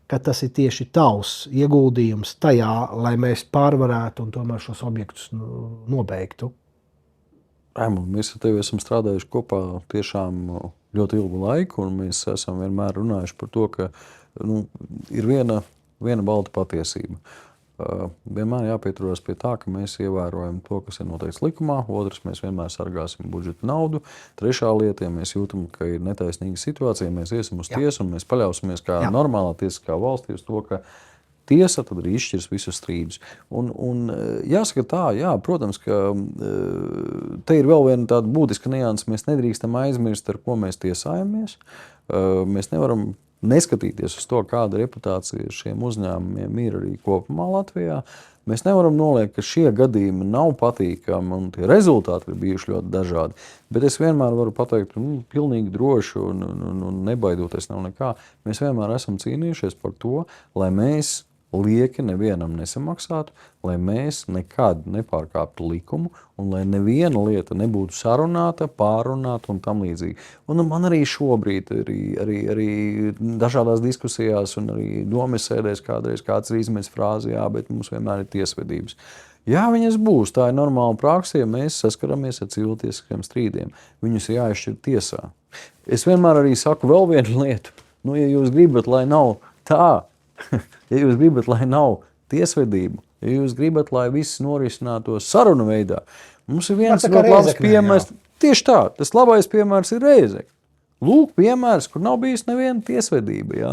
ka tas ir tieši tavs ieguldījums tajā, lai mēs pārvarētu un tomēr šos objektus nobeigtu. Raimond, mēs ar tevi esam strādājuši kopā tiešām ļoti ilgu laiku, un mēs esam vienmēr runājuši par to, ka ir viena balta patiesība. Vienmēr jāpieturās pie tā, ka mēs ievērojam to, kas ir noteikts likumā. Otrs, mēs vienmēr sargāsim budžeta naudu. Trešā lieta, ja mēs jūtam, ka ir netaisnīga situācija, mēs iesim uz tiesu un mēs paļausimies kā normālā tiesiskā valstī uz to, ka tiesa tad arī izšķirs visus strīdus. Un jāsaka tā, jā, protams, ka te ir vēl viena tāda būtiska nianse. Mēs nedrīkstam aizmirst, ar ko mēs tiesājamies. Mēs nevaram neskatīties uz to, kāda reputācija šiem uzņēmumiem ir arī kopumā Latvijā. Mēs nevaram noliekt, ka šie gadījumi nav patīkami un tie rezultāti ir bijuši ļoti dažādi. Bet es vienmēr varu pateikt, pilnīgi droši un nebaidoties nav nekā. Mēs vienmēr esam cīnījušies par to, lai mēs lieki nevienam nesamaksātu, lai mēs nekad nepārkāptu likumu un lai neviena lieta nebūtu sarunāta, pārunāta un tam līdzīgi. Un man arī šobrīd, arī dažādās diskusijās un arī domas sēdēs kādreiz kāds ir izmetis frāzi, jā, bet mums vienmēr ir tiesvedības. Jā, viņas būs, tā ir normāla praksa, ja mēs saskaramies ar civiltiesiskiem strīdiem. Viņus jāizšķir tiesā. Es vienmēr arī saku vēl vienu lietu. Ja jūs gribat, lai nav tā, ja jūs gribat, lai nav tiesvedību, ja jūs gribat, lai viss norisinātos sarunu veidā, mums ir viens ļoti labs piemērs. Tieši tā, tas labais piemērs ir Rēzekne. Lūk, piemērs, kur nav bijis neviena tiesvedība. Jā.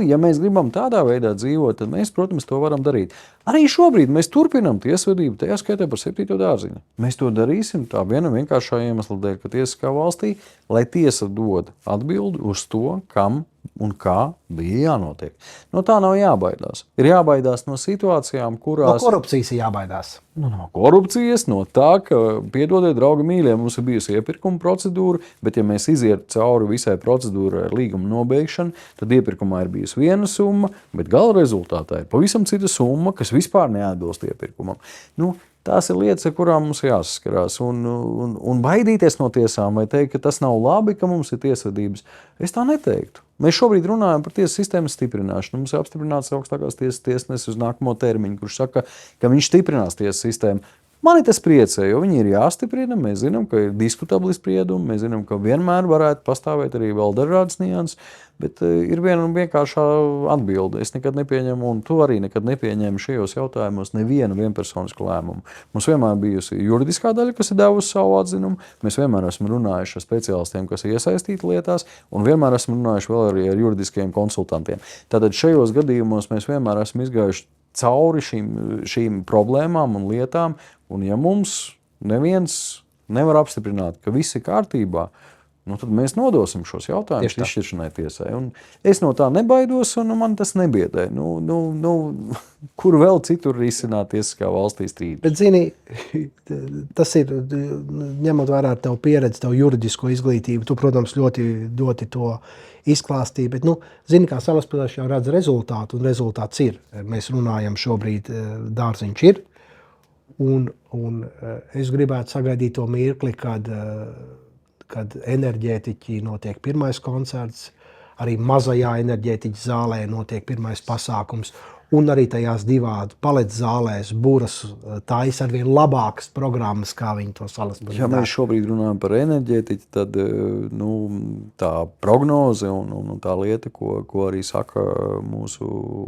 Ja mēs gribam tādā veidā dzīvot, tad mēs, protams, to varam darīt. Arī šobrīd mēs turpinām tiesvedību, tajā skaitā par 7. dārziņu. Mēs to darīsim tā vienkāršā iemesla dēļ, ka tiesiskā valstī, lai tiesa dod atbildi uz to, kam un kā bija jānotiek. No tā nav jābaidās. Ir jābaidās no situācijām, kurās... No korupcijas ir jābaidās. No korupcijas, no tā, ka, piedodiet, draugi mīļie, mums ir bijusi iepirkuma procedūra, bet ja mēs iziet cauri visai procedūrai ar līguma nobeigšanu, tad iepirkumā ir bijusi viena summa, bet gala rezultātā ir pavisam cita summa, kas vispār neatbilst iepirkumam. Tās ir lietas, ar kurām mums jāsaskarās. Un baidīties no tiesām vai teikt, ka tas nav labi, ka mums ir tiesvedības, es tā neteiktu. Mēs šobrīd runājam par tiesas sistēmas stiprināšanu. Mums ir apstiprināts augstākās tiesas tiesnesis uz nākamo termiņu, kurš saka, ka viņš stiprinās tiesas sistēmu. Mani tas priecē, jo viņi ir jāstiprina. Mēs zinām, ka ir diskutabli spriedumi, mēs zinām, ka vienmēr varētu pastāvēt arī vēl dažādas nianses, bet ir viena vienkāršā atbilde. Es nekad nepieņemu, un tu arī nekad nepieņēmi šajos jautājumos nevienu vienpersonisku lēmumu. Mums vienmēr bijusi juridiskā daļa, kas ir devusi savu atzinumu. Mēs vienmēr esam runājuši ar speciālistiem, kas ir iesaistīti lietās, un vienmēr esam runājuši vēl arī ar juridiskajiem konsultantiem. Tātad šajos gadījumos mēs vienmēr esam izgājuši cauri šīm problēmām un lietām, un ja mums neviens nevar apstiprināt, ka viss ir kārtībā, tad mēs nodosim šos jautājumus izšķiršanai tiesai. Un es no tā nebaidos, un man tas nebiedē. Kur vēl citur risināt tiesiskā valstī strīdus? Bet, zini, tas ir, ņemot vērā tev pieredzi, tev juridisko izglītību, tu, protams, ļoti to izklāstīji, bet, zini, kā Salaspilsē jau redz rezultātu, un rezultāts ir. Mēs runājam šobrīd, dārziņš ir, un es gribētu sagaidīt to mirkli, kad enerģētiķi notiek pirmais koncerts, arī mazajā enerģētiķa zālē notiek pirmais pasākums, un arī tajās divās palets zālēs Buras taisa arvien labākas programmas, kā viņi to Salaspilī. Ja mēs šobrīd runājam par enerģētiķi, tad tā prognoze un tā lieta, ko arī saka mūsu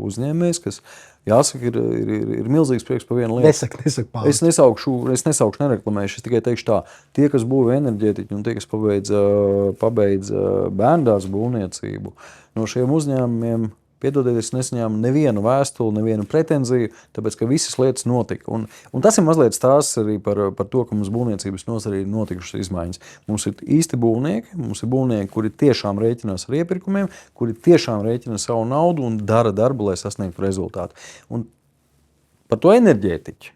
uzņēmējs, kas jāsaka, ir milzīgs prieks par vienu lietu. Nesaka pāri. Es nesaukšu, nereklamēšu, es tikai teikšu tā, tie, kas būvē enerģētiķi un tie, kas pabeidz bērndārs būvniecību, no šiem uzņēmumiem, piedodiet, es nesaņēmu nevienu vēstuli, nevienu pretenziju, tāpēc, ka visas lietas notika. Un tas ir mazliet stāsts arī par to, ka mums būvniecības nozarē ir notikušas izmaiņas. Mums ir īsti būvnieki, kuri tiešām rēķinās ar iepirkumiem, kuri tiešām rēķina savu naudu un dara darbu, lai sasniegtu rezultātu. Un par to enerģētiķi.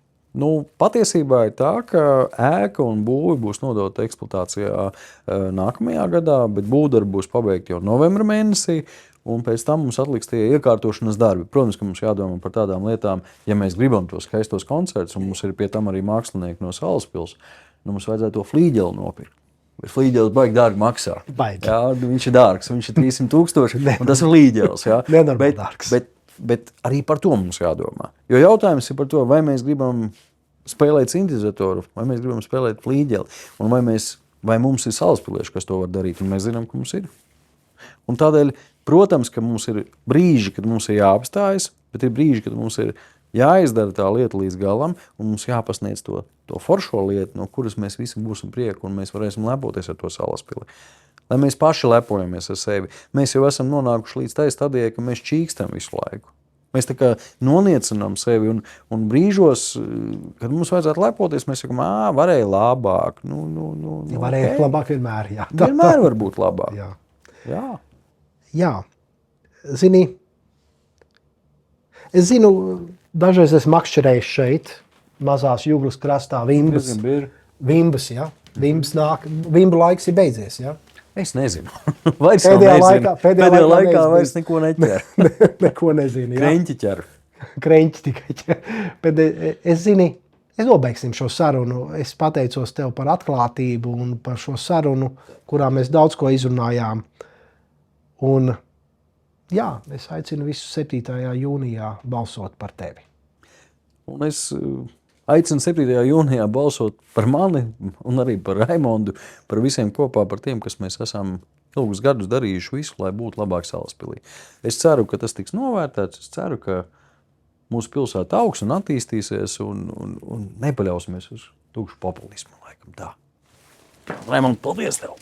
Patiesībā ir tā, ka ēka un būve būs nodota eksploatācijā nākamajā gadā, bet būvdarbi būs pabeigti jau novembra mēnesī. Un pēc tam mums atliks tie iekārtošanas darbi. Protams, ka mums jādomā par tādām lietām, ja mēs gribam tos skaistos koncertus, un mums ir pie tam arī mākslinieki no Salaspils, mums vajadzētu to flīģeli nopirkt. Bet flīģelis baigi dārgi maksā. Jā, viņš ir dārgs, viņš ir 300,000, un tas ir flīģelis. Nenormāli dārgs. Bet arī par to mums jādomā. Jo jautājums ir par to, vai mēs gribam spēlēt sintezatoru, vai mēs gribam spēlēt flīģeli, un vai mums ir salaspilieši, kas to var darīt, un mēs zinām, ka mums ir. Un tādēļ, protams, ka mums ir brīži, kad mums ir jāapstājas, bet ir brīži, kad mums ir jāizdara tā lieta līdz galam, un mums jāpasniedz to foršo lietu, no kuras mēs visi būsim prieku, un mēs varēsim lepoties ar to Salaspili. Lai mēs paši lepojamies ar sevi. Mēs jau esam nonākuši līdz tai stadijai, ka mēs čīkstam visu laiku. Mēs tā kā noniecinām sevi, un brīžos, kad mums vajadzētu lepoties, mēs sakam, varēja labāk. Varēja labāk vienmēr, jā. Vienmēr var būt labāk. Jā. Zini, es zinu, dažreiz esmu makšķerējis šeit, mazās Juglas krastā, Vimbas, jā. Vimbas nāk, Vimbu laiks ir beidzies, jā. Es nezinu. Pēdējā laikā vairs neko neķer. Neko nezinu, jā. Kreņķi ķer. Kreņķi tikai ķer. Bet es nobeigsim šo sarunu. Es pateicos tev par atklātību un par šo sarunu, kurā mēs daudz ko izrunājām. Un jā, es aicinu visus 7. jūnijā balsot par tevi. Un es aicinu 7. jūnijā balsot par mani un arī par Raimondu, par visiem kopā, par tiem, kas mēs esam ilgus gadus darījuši visu, lai būtu labāk Salaspilī. Es ceru, ka tas tiks novērtēts, es ceru, ka mūsu pilsēta augs un attīstīsies un nepaļausimies uz tukšu populismu, laikam tā. Raimond, paldies tev!